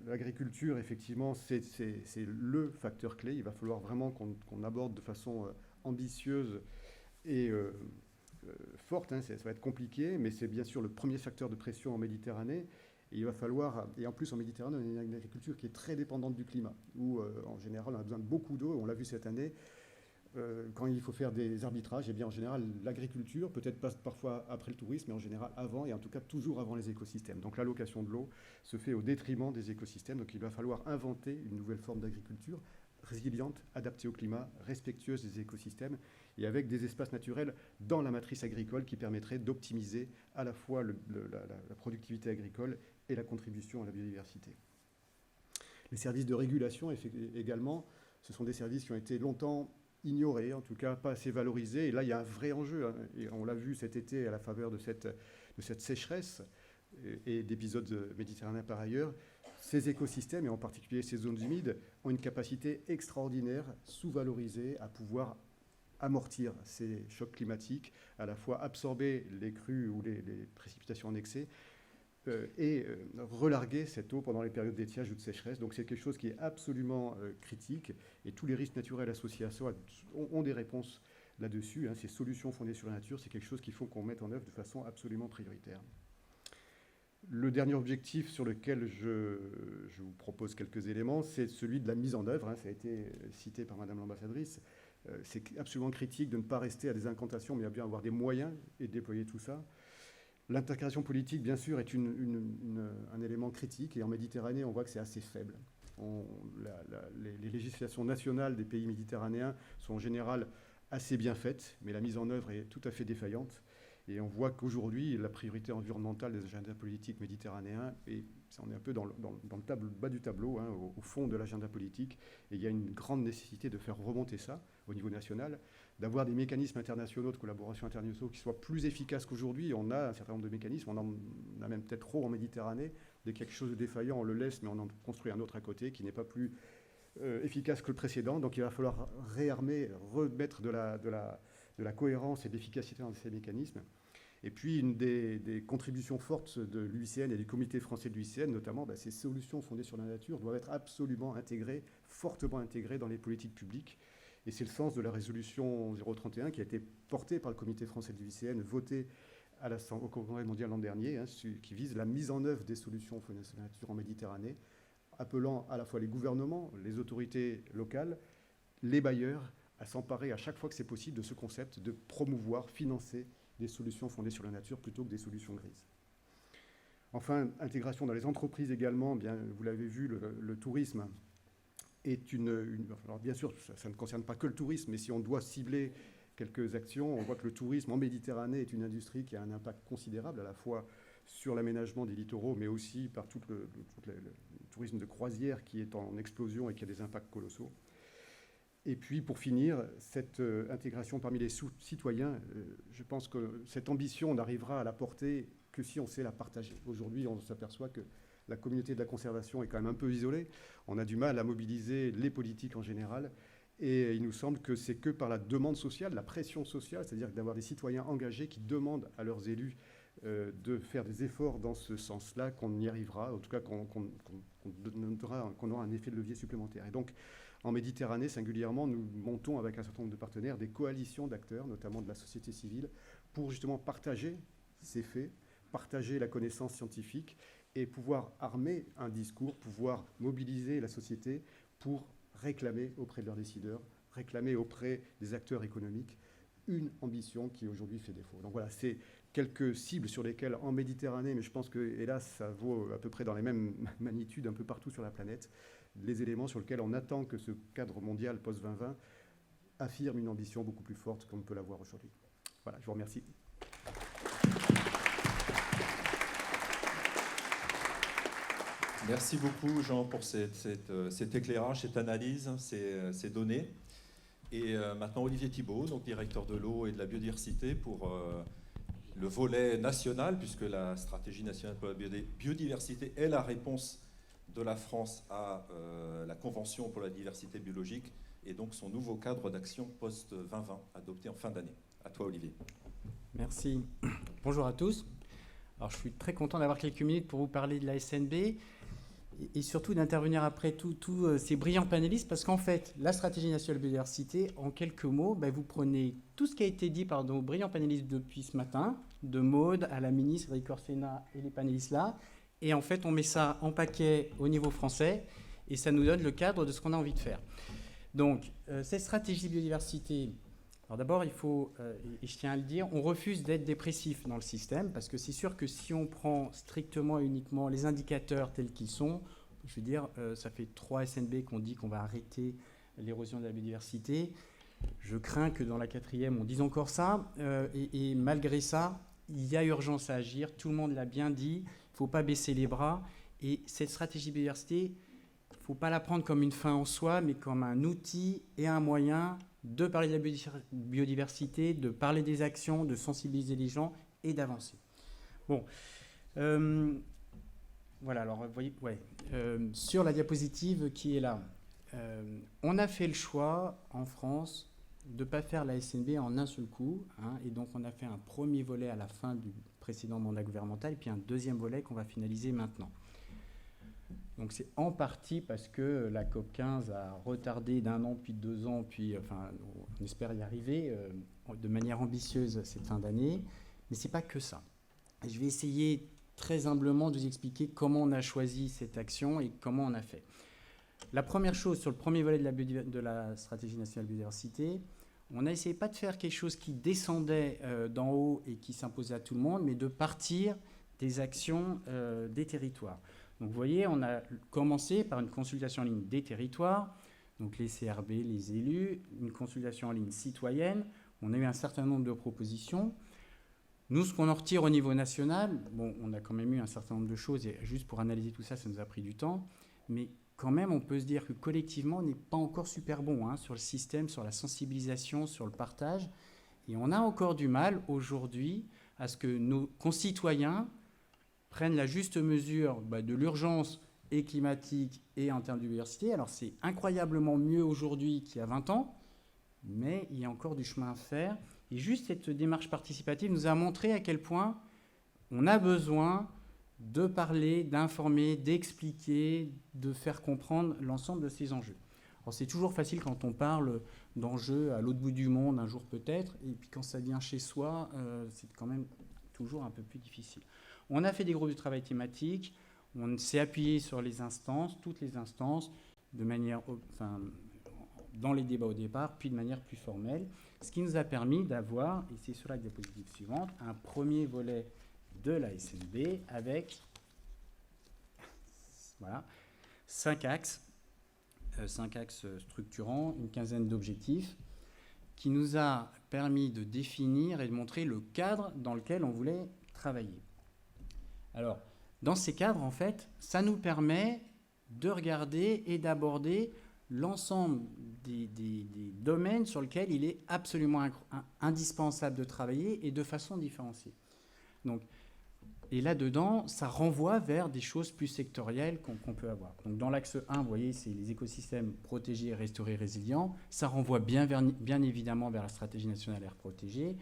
l'agriculture, effectivement, c'est le facteur clé. Il va falloir vraiment qu'on aborde de façon ambitieuse et forte. Ça va être compliqué, mais c'est bien sûr le premier facteur de pression en Méditerranée. Et il va falloir, et en plus en Méditerranée, on a une agriculture qui est très dépendante du climat, où en général on a besoin de beaucoup d'eau, on l'a vu cette année. Quand il faut faire des arbitrages, eh bien en général l'agriculture, peut-être pas parfois après le tourisme, mais en général avant, et en tout cas toujours avant les écosystèmes. Donc l'allocation de l'eau se fait au détriment des écosystèmes, donc il va falloir inventer une nouvelle forme d'agriculture résiliente, adaptée au climat, respectueuse des écosystèmes, et avec des espaces naturels dans la matrice agricole qui permettrait d'optimiser à la fois la productivité agricole et la contribution à la biodiversité. Les services de régulation également, ce sont des services qui ont été longtemps ignorés, en tout cas pas assez valorisés. Et là, il y a un vrai enjeu, hein, et on l'a vu cet été à la faveur de cette sécheresse et d'épisodes méditerranéens par ailleurs. Ces écosystèmes, et en particulier ces zones humides, ont une capacité extraordinaire, sous-valorisée, à pouvoir amortir ces chocs climatiques, à la fois absorber les crues ou les précipitations en excès, et relarguer cette eau pendant les périodes d'étiage ou de sécheresse. Donc c'est quelque chose qui est absolument critique, et tous les risques naturels associés à ça ont des réponses là-dessus. Ces solutions fondées sur la nature, c'est quelque chose qu'il faut qu'on mette en œuvre de façon absolument prioritaire. Le dernier objectif sur lequel je vous propose quelques éléments, c'est celui de la mise en œuvre. Ça a été cité par Madame l'ambassadrice. C'est absolument critique de ne pas rester à des incantations, mais à bien avoir des moyens et de déployer tout ça. L'intégration politique, bien sûr, est un élément critique, et en Méditerranée, on voit que c'est assez faible. Les législations nationales des pays méditerranéens sont en général assez bien faites, mais la mise en œuvre est tout à fait défaillante. Et on voit qu'aujourd'hui, la priorité environnementale des agendas politiques méditerranéens, et on est un peu dans le bas du tableau, au fond de l'agenda politique, et il y a une grande nécessité de faire remonter ça au niveau national, d'avoir des mécanismes internationaux de collaboration internationaux qui soient plus efficaces qu'aujourd'hui. On a un certain nombre de mécanismes, on en a même peut-être trop en Méditerranée. Dès quelque chose de défaillant, on le laisse, mais on en construit un autre à côté qui n'est pas plus efficace que le précédent. Donc il va falloir réarmer, remettre de la cohérence et de l'efficacité dans ces mécanismes. Et puis, une des contributions fortes de l'UICN et du comité français de l'UICN, notamment, ces solutions fondées sur la nature doivent être absolument intégrées, fortement intégrées dans les politiques publiques. Et c'est le sens de la résolution 031 qui a été portée par le comité français de l'UICN, votée au Congrès mondial l'an dernier, qui vise la mise en œuvre des solutions fondées sur la nature en Méditerranée, appelant à la fois les gouvernements, les autorités locales, les bailleurs, à s'emparer à chaque fois que c'est possible de ce concept de promouvoir, financer des solutions fondées sur la nature plutôt que des solutions grises. Enfin, intégration dans les entreprises également, bien, vous l'avez vu, le tourisme est alors bien sûr, ça ne concerne pas que le tourisme, mais si on doit cibler quelques actions, on voit que le tourisme en Méditerranée est une industrie qui a un impact considérable, à la fois sur l'aménagement des littoraux, mais aussi par tout le tourisme de croisière qui est en explosion et qui a des impacts colossaux. Et puis, pour finir, cette intégration parmi les citoyens, je pense que cette ambition, on n'arrivera à la porter que si on sait la partager. Aujourd'hui, on s'aperçoit que la communauté de la conservation est quand même un peu isolée. On a du mal à mobiliser les politiques en général. Et il nous semble que c'est que par la demande sociale, la pression sociale, c'est-à-dire d'avoir des citoyens engagés qui demandent à leurs élus de faire des efforts dans ce sens-là, qu'on y arrivera, en tout cas qu'on aura un effet de levier supplémentaire. Et donc, en Méditerranée, singulièrement, nous montons avec un certain nombre de partenaires des coalitions d'acteurs, notamment de la société civile, pour justement partager ces faits, partager la connaissance scientifique et pouvoir armer un discours, pouvoir mobiliser la société pour réclamer auprès de leurs décideurs, réclamer auprès des acteurs économiques une ambition qui aujourd'hui fait défaut. Donc voilà, c'est quelques cibles sur lesquelles en Méditerranée, mais je pense que, hélas, ça vaut à peu près dans les mêmes magnitudes un peu partout sur la planète, les éléments sur lesquels on attend que ce cadre mondial post-2020 affirme une ambition beaucoup plus forte qu'on peut l'avoir aujourd'hui. Voilà, je vous remercie. Merci beaucoup, Jean, pour cet éclairage, cette analyse, ces données. Et maintenant, Olivier Thibault, donc directeur de l'eau et de la biodiversité, pour le volet national, puisque la stratégie nationale pour la biodiversité est la réponse de la France à la Convention pour la diversité biologique et donc son nouveau cadre d'action post-2020 adopté en fin d'année. À toi, Olivier. Merci. Bonjour à tous. Alors, je suis très content d'avoir quelques minutes pour vous parler de la SNB et surtout d'intervenir après tous ces brillants panélistes, parce qu'en fait, la stratégie nationale de biodiversité, en quelques mots, vous prenez tout ce qui a été dit par nos brillants panélistes depuis ce matin, de Maud à la ministre, Eric Orsena et les panélistes là, et en fait, on met ça en paquet au niveau français, et ça nous donne le cadre de ce qu'on a envie de faire. Donc, cette stratégie de biodiversité, alors d'abord, il faut, et je tiens à le dire, on refuse d'être dépressif dans le système, parce que c'est sûr que si on prend strictement et uniquement les indicateurs tels qu'ils sont, je veux dire, ça fait 3 SNB qu'on dit qu'on va arrêter l'érosion de la biodiversité. Je crains que dans la 4e, on dise encore ça, et malgré ça, il y a urgence à agir, tout le monde l'a bien dit, il ne faut pas baisser les bras, et cette stratégie de biodiversité, il ne faut pas la prendre comme une fin en soi, mais comme un outil et un moyen de parler de la biodiversité, de parler des actions, de sensibiliser les gens et d'avancer. Bon, voilà, alors vous voyez, sur la diapositive qui est là, on a fait le choix en France de ne pas faire la SNB en un seul coup, et donc on a fait un premier volet à la fin du précédent mandat gouvernemental, et puis un deuxième volet qu'on va finaliser maintenant. Donc c'est en partie parce que la COP15 a retardé d'1 an, puis de 2 ans, puis enfin, on espère y arriver de manière ambitieuse cette fin d'année. Mais ce n'est pas que ça. Et je vais essayer très humblement de vous expliquer comment on a choisi cette action et comment on a fait. La première chose, sur le premier volet de la stratégie nationale de biodiversité, on n'a essayé pas de faire quelque chose qui descendait d'en haut et qui s'imposait à tout le monde, mais de partir des actions des territoires. Donc vous voyez, on a commencé par une consultation en ligne des territoires, donc les CRB, les élus, une consultation en ligne citoyenne. On a eu un certain nombre de propositions. Nous, ce qu'on en retire au niveau national, bon, on a quand même eu un certain nombre de choses, et juste pour analyser tout ça, ça nous a pris du temps, mais quand même, on peut se dire que collectivement, on n'est pas encore super bon sur le système, sur la sensibilisation, sur le partage, et on a encore du mal aujourd'hui à ce que nos concitoyens prennent la juste mesure de l'urgence et climatique et en termes de biodiversité. Alors c'est incroyablement mieux aujourd'hui qu'il y a 20 ans, mais il y a encore du chemin à faire. Et juste cette démarche participative nous a montré à quel point on a besoin de parler, d'informer, d'expliquer, de faire comprendre l'ensemble de ces enjeux. Alors c'est toujours facile quand on parle d'enjeux à l'autre bout du monde, un jour peut-être, et puis quand ça vient chez soi, c'est quand même toujours un peu plus difficile. On a fait des groupes de travail thématiques, on s'est appuyé sur les instances, toutes les instances, de manière, dans les débats au départ, puis de manière plus formelle, ce qui nous a permis d'avoir, et c'est sur la diapositive suivante, un premier volet de la SNB avec 5 axes structurants, une quinzaine d'objectifs, qui nous a permis de définir et de montrer le cadre dans lequel on voulait travailler. Alors, dans ces cadres, en fait, ça nous permet de regarder et d'aborder l'ensemble des domaines sur lesquels il est absolument indispensable de travailler et de façon différenciée. Donc, et là-dedans, ça renvoie vers des choses plus sectorielles qu'on peut avoir. Donc, dans l'axe 1, vous voyez, c'est les écosystèmes protégés, restaurés, résilients. Ça renvoie bien évidemment vers la stratégie nationale air protégée.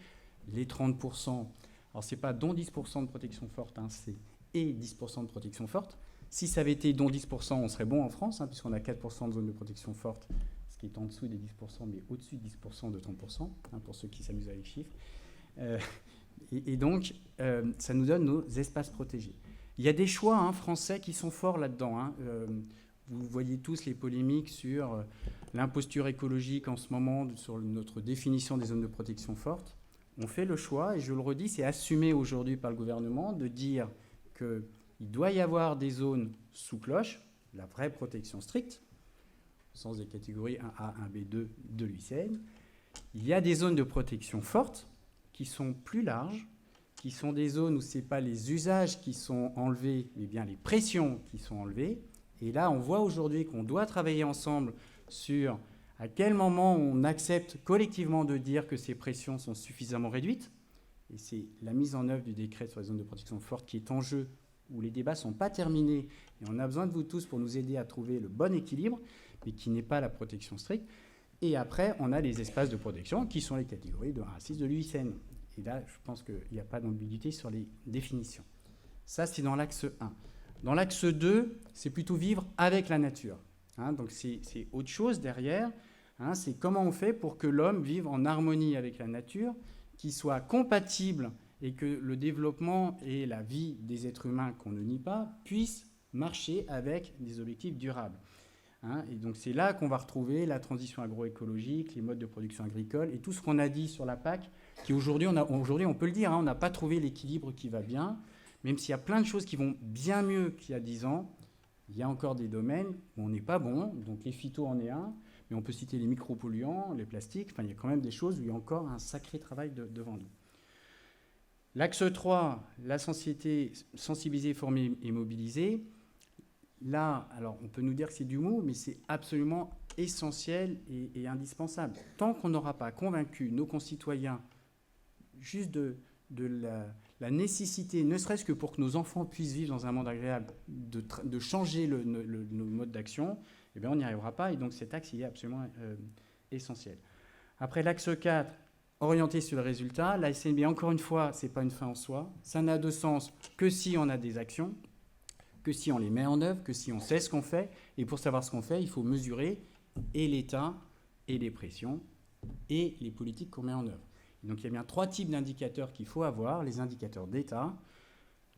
Les 30%, alors ce n'est pas dont 10% de protection forte, c'est et 10% de protection forte. Si ça avait été dont 10%, on serait bon en France, puisqu'on a 4% de zones de protection forte, ce qui est en dessous des 10%, mais au-dessus de 10% de 30%, pour ceux qui s'amusent avec les chiffres. Et donc, ça nous donne nos espaces protégés. Il y a des choix français qui sont forts là-dedans. Vous voyez tous les polémiques sur l'imposture écologique en ce moment, sur notre définition des zones de protection forte. On fait le choix, et je le redis, c'est assumé aujourd'hui par le gouvernement, de dire qu'il doit y avoir des zones sous cloche, la vraie protection stricte, au sens des catégories 1A, 1B2 de l'UICN. Il y a des zones de protection forte qui sont plus larges, qui sont des zones où ce n'est pas les usages qui sont enlevés, mais bien les pressions qui sont enlevées. Et là, on voit aujourd'hui qu'on doit travailler ensemble sur à quel moment on accepte collectivement de dire que ces pressions sont suffisamment réduites. Et c'est la mise en œuvre du décret sur les zones de protection forte qui est en jeu, où les débats ne sont pas terminés. Et on a besoin de vous tous pour nous aider à trouver le bon équilibre, mais qui n'est pas la protection stricte. Et après, on a les espaces de protection qui sont les catégories de 1 à 6 de l'UICN. Et là, je pense qu'il n'y a pas d'ambiguïté sur les définitions. Ça, c'est dans l'axe 1. Dans l'axe 2, c'est plutôt vivre avec la nature. Hein, donc c'est autre chose derrière. Hein, c'est comment on fait pour que l'homme vive en harmonie avec la nature, qu'il soit compatible et que le développement et la vie des êtres humains, qu'on ne nie pas, puissent marcher avec des objectifs durables. Hein, et donc c'est là qu'on va retrouver la transition agroécologique, les modes de production agricole et tout ce qu'on a dit sur la PAC, qui aujourd'hui, on peut le dire, hein, on n'a pas trouvé l'équilibre qui va bien, même s'il y a plein de choses qui vont bien mieux qu'il y a 10 ans, il y a encore des domaines où on n'est pas bon, donc les phytos en est un, mais on peut citer les micropolluants, les plastiques, enfin il y a quand même des choses où il y a encore un sacré travail devant nous. L'axe 3, la société sensibilisée, formée et mobilisée. Là, alors on peut nous dire que c'est du mou, mais c'est absolument essentiel et indispensable. Tant qu'on n'aura pas convaincu nos concitoyens juste de la nécessité, ne serait-ce que pour que nos enfants puissent vivre dans un monde agréable, de changer nos modes d'action, eh bien on n'y arrivera pas. Et donc cet axe, il est absolument essentiel. Après l'axe 4, orienté sur le résultat, la SNB, encore une fois, ce n'est pas une fin en soi. Ça n'a de sens que si on a des actions, que si on les met en œuvre, que si on sait ce qu'on fait. Et pour savoir ce qu'on fait, il faut mesurer et l'État, et les pressions, et les politiques qu'on met en œuvre. Et donc il y a bien 3 types d'indicateurs qu'il faut avoir. Les indicateurs d'État,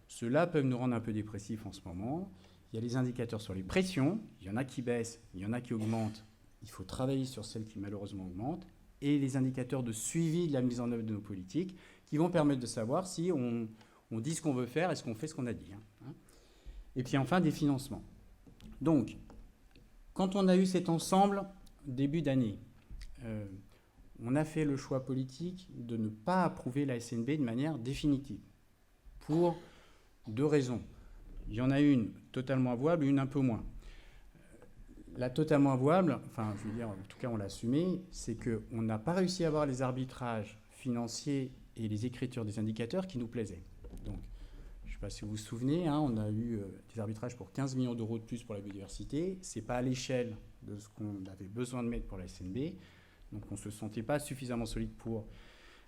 ceux-là peuvent nous rendre un peu dépressifs en ce moment. Il y a les indicateurs sur les pressions, il y en a qui baissent, il y en a qui augmentent. Il faut travailler sur celles qui malheureusement augmentent. Et les indicateurs de suivi de la mise en œuvre de nos politiques, qui vont permettre de savoir si on dit ce qu'on veut faire et ce qu'on fait ce qu'on a dit. Hein. Et puis enfin, des financements. Donc, quand on a eu cet ensemble, début d'année, on a fait le choix politique de ne pas approuver la SNB de manière définitive, pour 2 raisons. Il y en a une totalement avouable et une un peu moins. La totalement avouable, enfin, je veux dire, en tout cas, on l'a assumé, c'est qu'on n'a pas réussi à avoir les arbitrages financiers et les écritures des indicateurs qui nous plaisaient. Donc, je ne sais pas si vous vous souvenez, hein, on a eu des arbitrages pour 15 millions d'euros de plus pour la biodiversité. Ce n'est pas à l'échelle de ce qu'on avait besoin de mettre pour la SNB. Donc, on ne se sentait pas suffisamment solide pour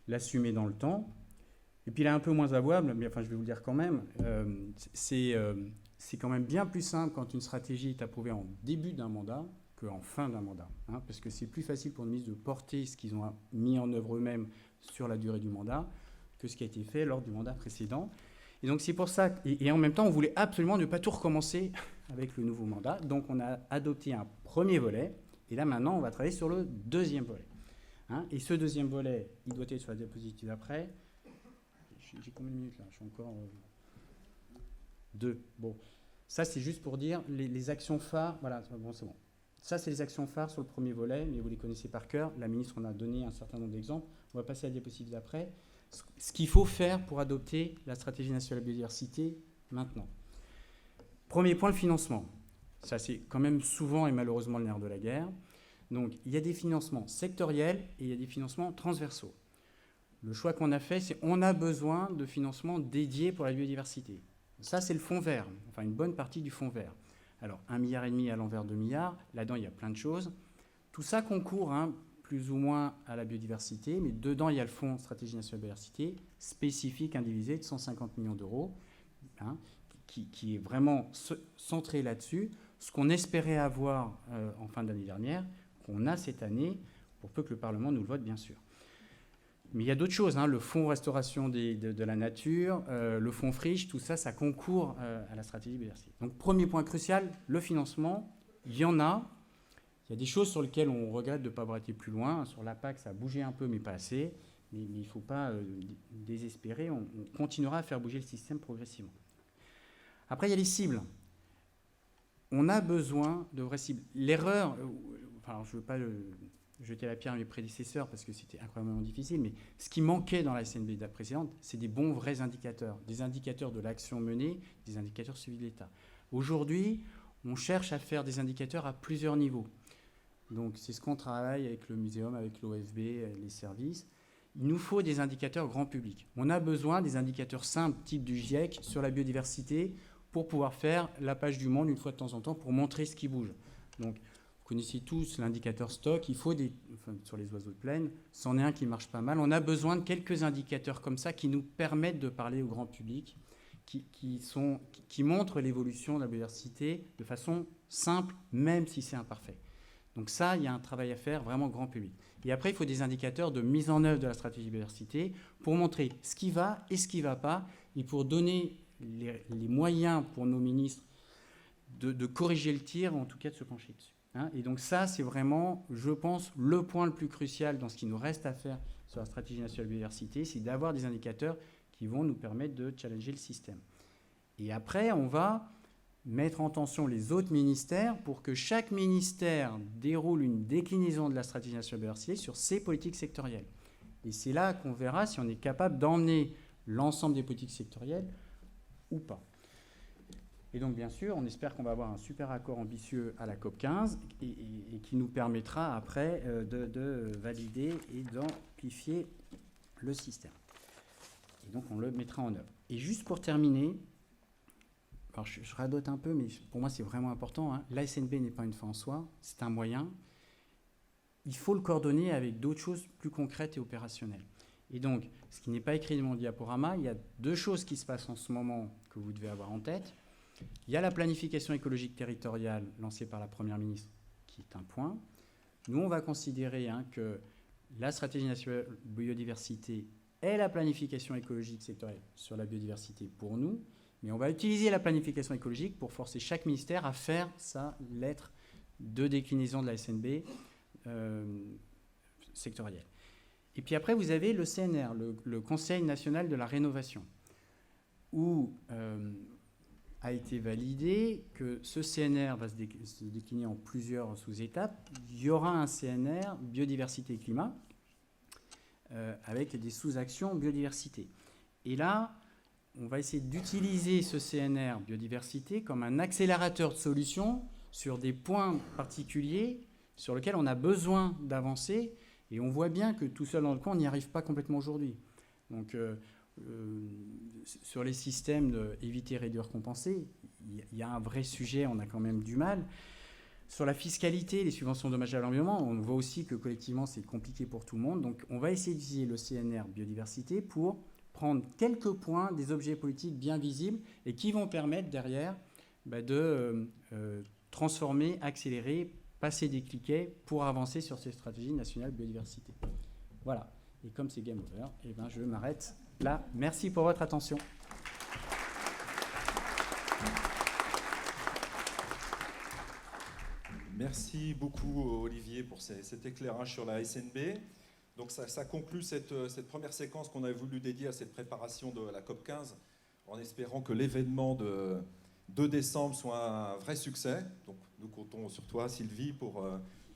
l'assumer dans le temps. Et puis, il est un peu moins avouable, mais enfin, je vais vous le dire quand même, c'est quand même bien plus simple quand une stratégie est approuvée en début d'un mandat qu'en fin d'un mandat. Hein, parce que c'est plus facile pour les ministres de porter ce qu'ils ont mis en œuvre eux-mêmes sur la durée du mandat que ce qui a été fait lors du mandat précédent. Et donc c'est pour ça, et en même temps, on voulait absolument ne pas tout recommencer avec le nouveau mandat. Donc on a adopté un premier volet, et là maintenant, on va travailler sur le deuxième volet. Hein, et ce deuxième volet, il doit être sur la diapositive d'après. J'ai combien de minutes là? Je suis encore... 2. Bon, ça c'est juste pour dire les actions phares. Voilà, bon, c'est bon. Ça c'est les actions phares sur le premier volet, mais vous les connaissez par cœur. La ministre en a donné un certain nombre d'exemples. On va passer à la diapositive d'après. Ce qu'il faut faire pour adopter la stratégie nationale de la biodiversité maintenant. Premier point, le financement. Ça c'est quand même souvent et malheureusement le nerf de la guerre. Donc il y a des financements sectoriels et il y a des financements transversaux. Le choix qu'on a fait, c'est qu'on a besoin de financements dédiés pour la biodiversité. Ça, c'est le fonds vert, enfin une bonne partie du fonds vert. Alors, 1,5 milliard à l'envers 2 milliards, là-dedans, il y a plein de choses. Tout ça concourt plus ou moins à la biodiversité, mais dedans, il y a le fonds stratégie nationale de biodiversité, spécifique, indivisé, de 150 millions d'euros, hein, qui est vraiment centré là-dessus. Ce qu'on espérait avoir en fin d'année dernière, qu'on a cette année, pour peu que le Parlement nous le vote, bien sûr. Mais il y a d'autres choses, hein, le fonds restauration de la nature, le fonds friche, tout ça, ça concourt à la stratégie biodiversité. Donc, premier point crucial, le financement. Il y en a. Il y a des choses sur lesquelles on regrette de ne pas avoir été plus loin. Sur la PAC, ça a bougé un peu, mais pas assez. Mais il ne faut pas désespérer. On continuera à faire bouger le système progressivement. Après, il y a les cibles. On a besoin de vraies cibles. L'erreur, enfin, je ne veux pas jeter la pierre à mes prédécesseurs parce que c'était incroyablement difficile, mais ce qui manquait dans la SNB précédente, c'est des bons vrais indicateurs, des indicateurs de l'action menée, des indicateurs suivis de l'État. Aujourd'hui, on cherche à faire des indicateurs à plusieurs niveaux. Donc c'est ce qu'on travaille avec le muséum, avec l'OFB, les services. Il nous faut des indicateurs grand public. On a besoin des indicateurs simples, type du GIEC, sur la biodiversité, pour pouvoir faire la page du monde une fois de temps en temps, pour montrer ce qui bouge. Donc, Vous connaissez tous l'indicateur stock. Il faut sur les oiseaux de plaine, c'en est un qui marche pas mal. On a besoin de quelques indicateurs comme ça qui nous permettent de parler au grand public, qui montrent l'évolution de la biodiversité de façon simple, même si c'est imparfait. Donc ça, il y a un travail à faire vraiment grand public. Et après, il faut des indicateurs de mise en œuvre de la stratégie biodiversité pour montrer ce qui va et ce qui ne va pas, et pour donner les moyens pour nos ministres de corriger le tir, ou en tout cas de se pencher dessus. Et donc ça, c'est vraiment, je pense, le point le plus crucial dans ce qui nous reste à faire sur la stratégie nationale de biodiversité, c'est d'avoir des indicateurs qui vont nous permettre de challenger le système. Et après, on va mettre en tension les autres ministères pour que chaque ministère déroule une déclinaison de la stratégie nationale de biodiversité sur ses politiques sectorielles. Et c'est là qu'on verra si on est capable d'emmener l'ensemble des politiques sectorielles ou pas. Et donc, bien sûr, on espère qu'on va avoir un super accord ambitieux à la COP15 et qui nous permettra après de valider et d'amplifier le système. Et donc, on le mettra en œuvre. Et juste pour terminer, alors je radote un peu, mais pour moi, c'est vraiment important. L'ASNB n'est pas une fin en soi, c'est un moyen. Il faut le coordonner avec d'autres choses plus concrètes et opérationnelles. Et donc, ce qui n'est pas écrit dans mon diaporama, il y a 2 choses qui se passent en ce moment que vous devez avoir en tête. Il y a la planification écologique territoriale lancée par la Première ministre, qui est un point. Nous, on va considérer que la stratégie nationale biodiversité est la planification écologique sectorielle sur la biodiversité pour nous, mais on va utiliser la planification écologique pour forcer chaque ministère à faire sa lettre de déclinaison de la SNB sectorielle. Et puis après, vous avez le CNR, le Conseil national de la rénovation, où a été validé que ce CNR va se décliner en plusieurs sous-étapes. Il y aura un CNR biodiversité et climat avec des sous-actions biodiversité. Et là, on va essayer d'utiliser ce CNR biodiversité comme un accélérateur de solutions sur des points particuliers sur lesquels on a besoin d'avancer. Et on voit bien que tout seul dans le coin, on n'y arrive pas complètement aujourd'hui. Donc, sur les systèmes d'éviter, réduire, compenser, il y a un vrai sujet, on a quand même du mal. Sur la fiscalité, les subventions dommages à l'environnement, on voit aussi que collectivement, c'est compliqué pour tout le monde. Donc, on va essayer d'utiliser le CNR biodiversité pour prendre quelques points des objets politiques bien visibles et qui vont permettre derrière de transformer, accélérer, passer des cliquets pour avancer sur ces stratégies nationales biodiversité. Voilà. Et comme c'est game over, je m'arrête là. Merci pour votre attention. Merci beaucoup, Olivier, pour cet éclairage sur la SNB. Donc ça conclut cette première séquence qu'on avait voulu dédier à cette préparation de la COP15, en espérant que l'événement de 2 décembre soit un vrai succès. Donc nous comptons sur toi, Sylvie, pour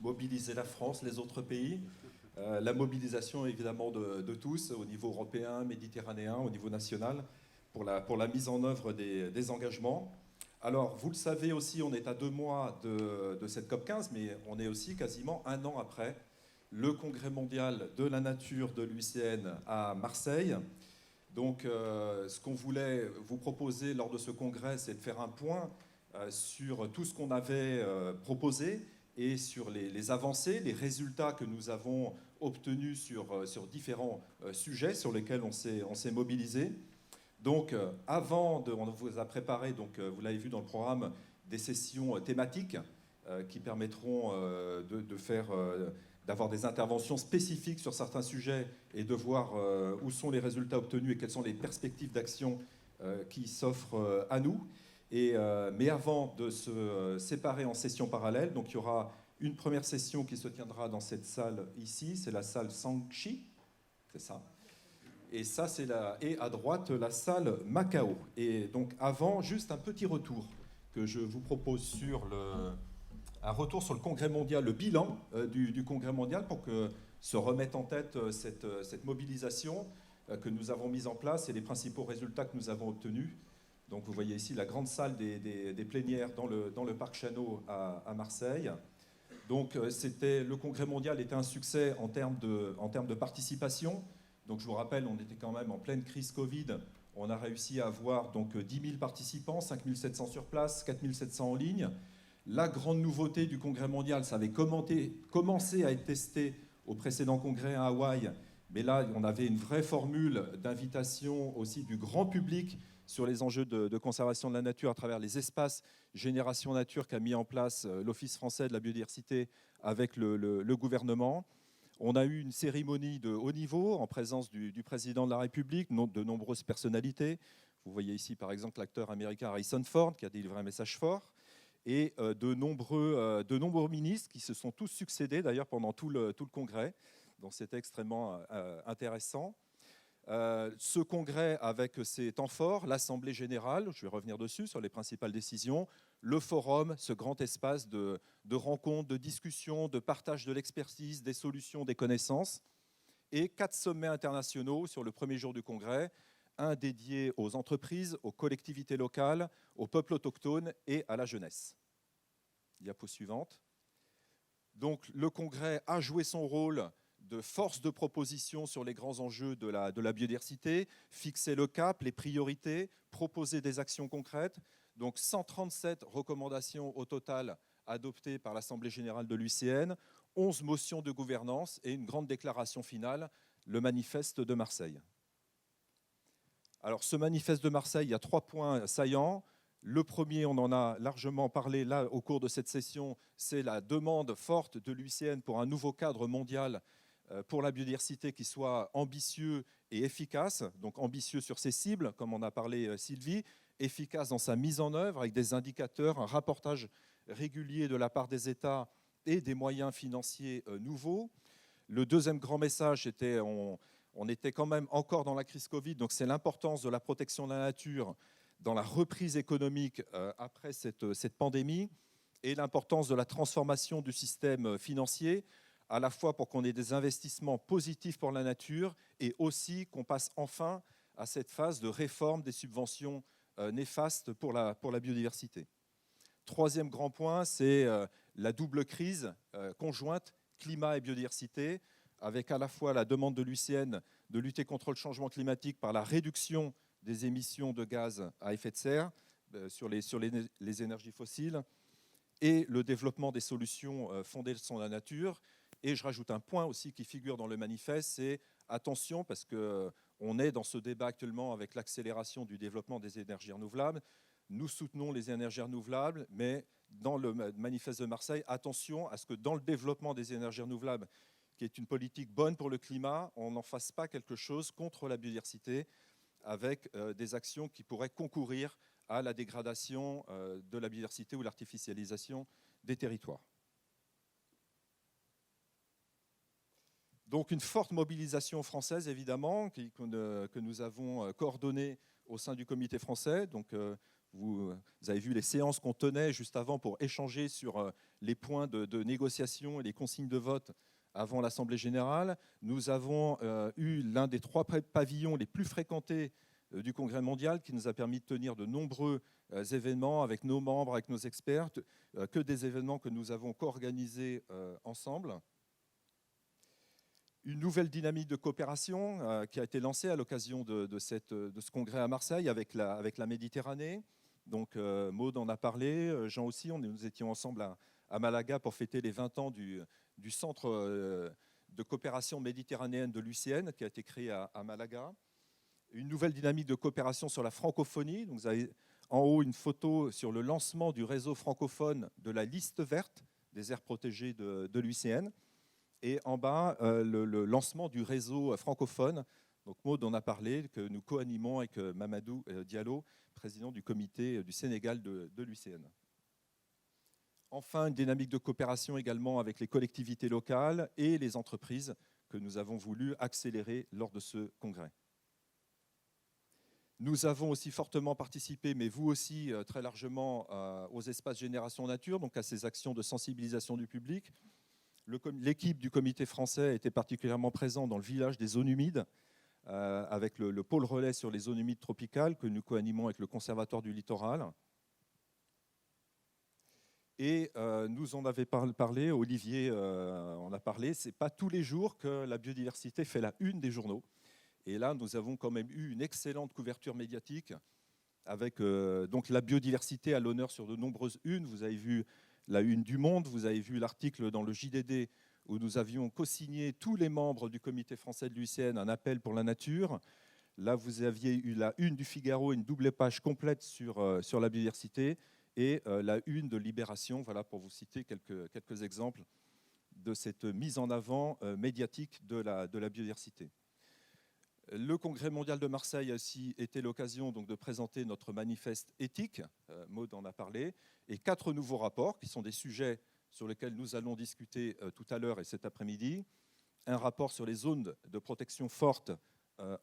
mobiliser la France, les autres pays. La mobilisation évidemment de tous, au niveau européen, méditerranéen, au niveau national, pour la mise en œuvre des engagements. Alors, vous le savez aussi, on est à 2 mois de cette COP15, mais on est aussi quasiment 1 an après le congrès mondial de la nature de l'UICN à Marseille. Donc, ce qu'on voulait vous proposer lors de ce congrès, c'est de faire un point sur tout ce qu'on avait proposé et sur les avancées, les résultats que nous avons obtenus sur différents sujets sur lesquels on s'est mobilisé. Donc, on vous a préparé, donc, vous l'avez vu dans le programme, des sessions thématiques qui permettront d'avoir des interventions spécifiques sur certains sujets et de voir où sont les résultats obtenus et quelles sont les perspectives d'action qui s'offrent à nous. Mais avant de se séparer en sessions parallèles, donc il y aura une première session qui se tiendra dans cette salle ici, c'est la salle Sangchi, c'est ça. Et ça, et à droite, la salle Macao. Et donc avant, juste un petit retour que je vous propose un retour sur le congrès mondial, le bilan du congrès mondial, pour que se remette en tête cette mobilisation que nous avons mise en place et les principaux résultats que nous avons obtenus. Donc vous voyez ici la grande salle des plénières dans le parc Chano à Marseille. Donc le congrès mondial était un succès en termes de participation. Donc je vous rappelle, on était quand même en pleine crise Covid. On a réussi à avoir donc 10 000 participants, 5 700 sur place, 4 700 en ligne. La grande nouveauté du Congrès mondial, ça avait commencé à être testé au précédent congrès à Hawaï, mais là, on avait une vraie formule d'invitation aussi du grand public sur les enjeux de conservation de la nature à travers les espaces Génération Nature qu'a mis en place l'Office français de la biodiversité avec le gouvernement. On a eu une cérémonie de haut niveau en présence du président de la République, de nombreuses personnalités. Vous voyez ici par exemple l'acteur américain Harrison Ford qui a délivré un message fort, et de nombreux ministres qui se sont tous succédés d'ailleurs pendant tout le congrès. Donc c'était extrêmement intéressant. Ce congrès avec ses temps forts, l'Assemblée générale, je vais revenir dessus sur les principales décisions, le forum, ce grand espace de rencontres, de discussions, de partage de l'expertise, des solutions, des connaissances, et 4 sommets internationaux sur le premier jour du congrès, un dédié aux entreprises, aux collectivités locales, aux peuples autochtones et à la jeunesse. Diapo suivante. Donc le congrès a joué son rôle de force de proposition sur les grands enjeux de la biodiversité, fixer le cap, les priorités, proposer des actions concrètes. Donc 137 recommandations au total adoptées par l'Assemblée générale de l'UICN, 11 motions de gouvernance et une grande déclaration finale, le manifeste de Marseille. Alors ce manifeste de Marseille, il y a 3 points saillants. Le premier, on en a largement parlé là au cours de cette session, c'est la demande forte de l'UICN pour un nouveau cadre mondial pour la biodiversité qui soit ambitieux et efficace, donc ambitieux sur ses cibles, comme en a parlé Sylvie, efficace dans sa mise en œuvre avec des indicateurs, un rapportage régulier de la part des États et des moyens financiers nouveaux. Le deuxième grand message, c'était on était quand même encore dans la crise Covid, donc c'est l'importance de la protection de la nature dans la reprise économique après cette pandémie et l'importance de la transformation du système financier, à la fois pour qu'on ait des investissements positifs pour la nature et aussi qu'on passe enfin à cette phase de réforme des subventions néfastes pour la biodiversité. Troisième grand point, c'est la double crise conjointe, climat et biodiversité, avec à la fois la demande de l'UICN de lutter contre le changement climatique par la réduction des émissions de gaz à effet de serre sur les énergies fossiles et le développement des solutions fondées sur la nature. Et je rajoute un point aussi qui figure dans le manifeste, c'est attention parce qu'on est dans ce débat actuellement avec l'accélération du développement des énergies renouvelables. Nous soutenons les énergies renouvelables, mais dans le manifeste de Marseille, attention à ce que dans le développement des énergies renouvelables, qui est une politique bonne pour le climat, on n'en fasse pas quelque chose contre la biodiversité avec des actions qui pourraient concourir à la dégradation de la biodiversité ou l'artificialisation des territoires. Donc une forte mobilisation française, évidemment, que nous avons coordonnée au sein du comité français. Donc, vous avez vu les séances qu'on tenait juste avant pour échanger sur les points de négociation et les consignes de vote avant l'Assemblée générale. Nous avons eu l'un des 3 pavillons les plus fréquentés du Congrès mondial qui nous a permis de tenir de nombreux événements avec nos membres, avec nos experts, que des événements que nous avons co-organisés ensemble. Une nouvelle dynamique de coopération qui a été lancée à l'occasion de ce congrès à Marseille avec la Méditerranée. Donc Maud en a parlé, Jean aussi, nous étions ensemble à Malaga pour fêter les 20 ans du centre de coopération méditerranéenne de l'UICN qui a été créé à Malaga. Une nouvelle dynamique de coopération sur la francophonie. Donc vous avez en haut une photo sur le lancement du réseau francophone de la liste verte des aires protégées de l'UICN. Et en bas, le lancement du réseau francophone. Donc Maud en a parlé, que nous co-animons avec Mamadou Diallo, président du comité du Sénégal de l'UICN. Enfin, une dynamique de coopération également avec les collectivités locales et les entreprises que nous avons voulu accélérer lors de ce congrès. Nous avons aussi fortement participé, mais vous aussi très largement, aux espaces Génération Nature, donc à ces actions de sensibilisation du public. L'équipe du comité français était particulièrement présente dans le village des zones humides, avec le pôle relais sur les zones humides tropicales que nous co-animons avec le Conservatoire du littoral. Et nous en avait parlé, Olivier en a parlé, ce n'est pas tous les jours que la biodiversité fait la une des journaux. Et là, nous avons quand même eu une excellente couverture médiatique avec donc la biodiversité à l'honneur sur de nombreuses unes. Vous avez vu la une du Monde. Vous avez vu l'article dans le JDD où nous avions co-signé, tous les membres du comité français de l'UICN, un appel pour la nature. Là, vous aviez eu la une du Figaro, une double page complète sur la biodiversité, et la une de Libération, voilà, pour vous citer quelques exemples de cette mise en avant médiatique de la biodiversité. Le Congrès mondial de Marseille a aussi été l'occasion donc de présenter notre manifeste éthique, Maud en a parlé, et 4 nouveaux rapports qui sont des sujets sur lesquels nous allons discuter tout à l'heure et cet après-midi. Un rapport sur les zones de protection forte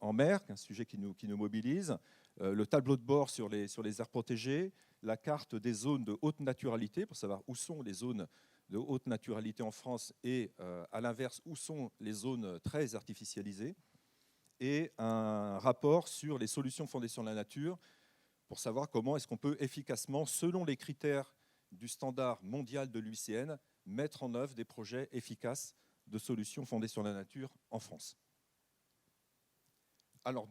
en mer, un sujet qui nous mobilise, le tableau de bord sur les aires protégées, la carte des zones de haute naturalité pour savoir où sont les zones de haute naturalité en France et à l'inverse où sont les zones très artificialisées, et un rapport sur les solutions fondées sur la nature pour savoir comment est-ce qu'on peut efficacement, selon les critères du standard mondial de l'UICN, mettre en œuvre des projets efficaces de solutions fondées sur la nature en France. Alors,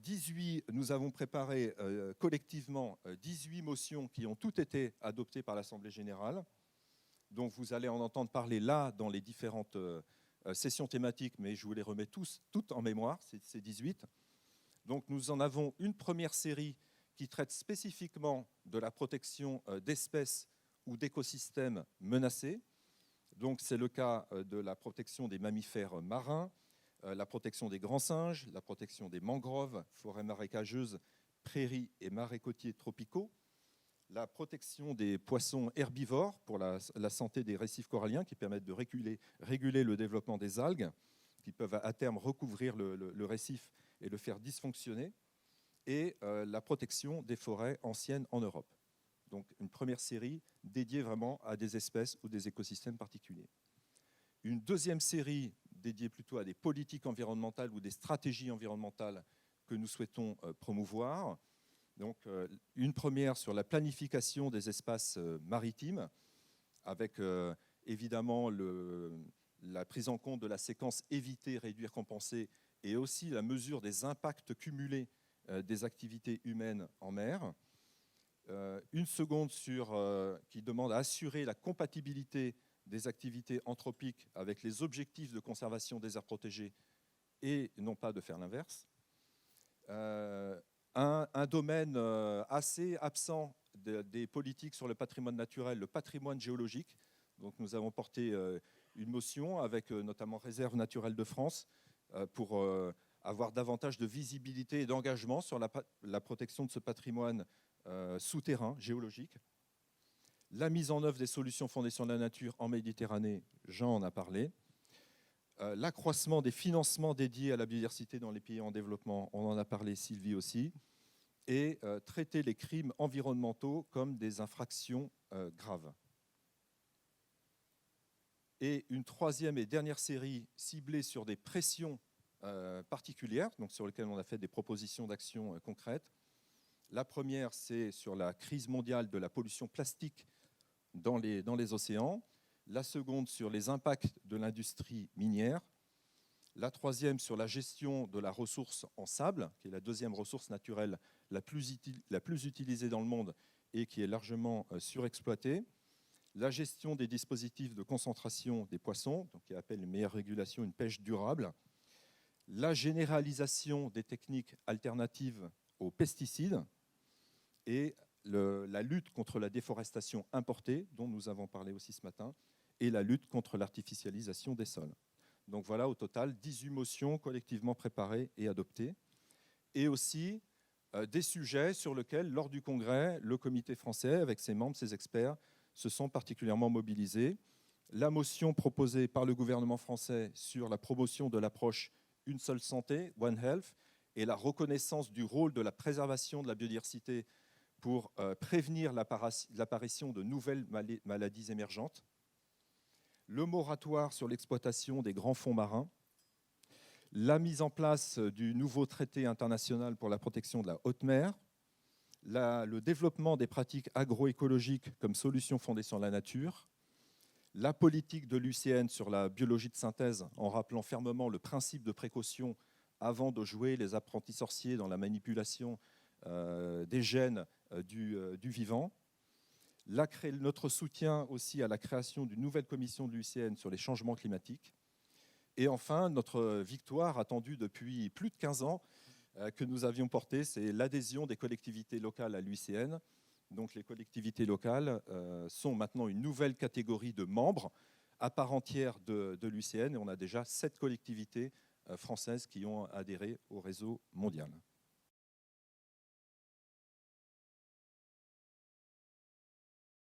nous avons préparé collectivement 18 motions qui ont toutes été adoptées par l'Assemblée générale. Donc, vous allez en entendre parler là dans les différentes sessions thématiques, mais je vous les remets toutes en mémoire, ces 18. Donc, nous en avons une première série qui traite spécifiquement de la protection d'espèces ou d'écosystèmes menacés. Donc, c'est le cas de la protection des mammifères marins, la protection des grands singes, la protection des mangroves, forêts marécageuses, prairies et marais côtiers tropicaux, la protection des poissons herbivores pour la santé des récifs coralliens qui permettent de réguler le développement des algues, qui peuvent à terme recouvrir le récif et le faire dysfonctionner, et la protection des forêts anciennes en Europe. Donc une première série dédiée vraiment à des espèces ou des écosystèmes particuliers. Une deuxième série dédiée plutôt à des politiques environnementales ou des stratégies environnementales que nous souhaitons promouvoir. Donc, une première sur la planification des espaces maritimes, avec évidemment la prise en compte de la séquence éviter, réduire, compenser, et aussi la mesure des impacts cumulés des activités humaines en mer. Une seconde qui demande à assurer la compatibilité des activités anthropiques avec les objectifs de conservation des aires protégées et non pas de faire l'inverse. Un domaine assez absent des politiques sur le patrimoine naturel, le patrimoine géologique. Donc nous avons porté une motion avec notamment Réserve naturelle de France pour avoir davantage de visibilité et d'engagement sur la protection de ce patrimoine souterrain géologique. La mise en œuvre des solutions fondées sur la nature en Méditerranée, Jean en a parlé. L'accroissement des financements dédiés à la biodiversité dans les pays en développement, on en a parlé, Sylvie aussi, et traiter les crimes environnementaux comme des infractions graves. Et une troisième et dernière série ciblée sur des pressions particulières, donc sur lesquelles on a fait des propositions d'action concrètes. La première, c'est sur la crise mondiale de la pollution plastique dans les océans. La seconde, sur les impacts de l'industrie minière. La troisième, sur la gestion de la ressource en sable, qui est la deuxième ressource naturelle la plus utilisée dans le monde et qui est largement surexploitée. La gestion des dispositifs de concentration des poissons, donc qui appelle une meilleure régulation, une pêche durable. La généralisation des techniques alternatives aux pesticides et la lutte contre la déforestation importée, dont nous avons parlé aussi ce matin, et la lutte contre l'artificialisation des sols. Donc voilà, au total, 18 motions collectivement préparées et adoptées. Et aussi des sujets sur lesquels, lors du congrès, le comité français, avec ses membres, ses experts, se sont particulièrement mobilisés. La motion proposée par le gouvernement français sur la promotion de l'approche « Une seule santé », One Health, et la reconnaissance du rôle de la préservation de la biodiversité pour prévenir l'apparition de nouvelles maladies émergentes. Le moratoire sur l'exploitation des grands fonds marins, la mise en place du nouveau traité international pour la protection de la haute mer, le développement des pratiques agroécologiques comme solution fondée sur la nature, la politique de l'UICN sur la biologie de synthèse en rappelant fermement le principe de précaution avant de jouer les apprentis sorciers dans la manipulation des gènes du vivant, notre soutien aussi à la création d'une nouvelle commission de l'UICN sur les changements climatiques. Et enfin, notre victoire attendue depuis plus de 15 ans que nous avions portée, c'est l'adhésion des collectivités locales à l'UICN. Donc les collectivités locales sont maintenant une nouvelle catégorie de membres à part entière de l'UICN, et on a déjà 7 collectivités françaises qui ont adhéré au réseau mondial.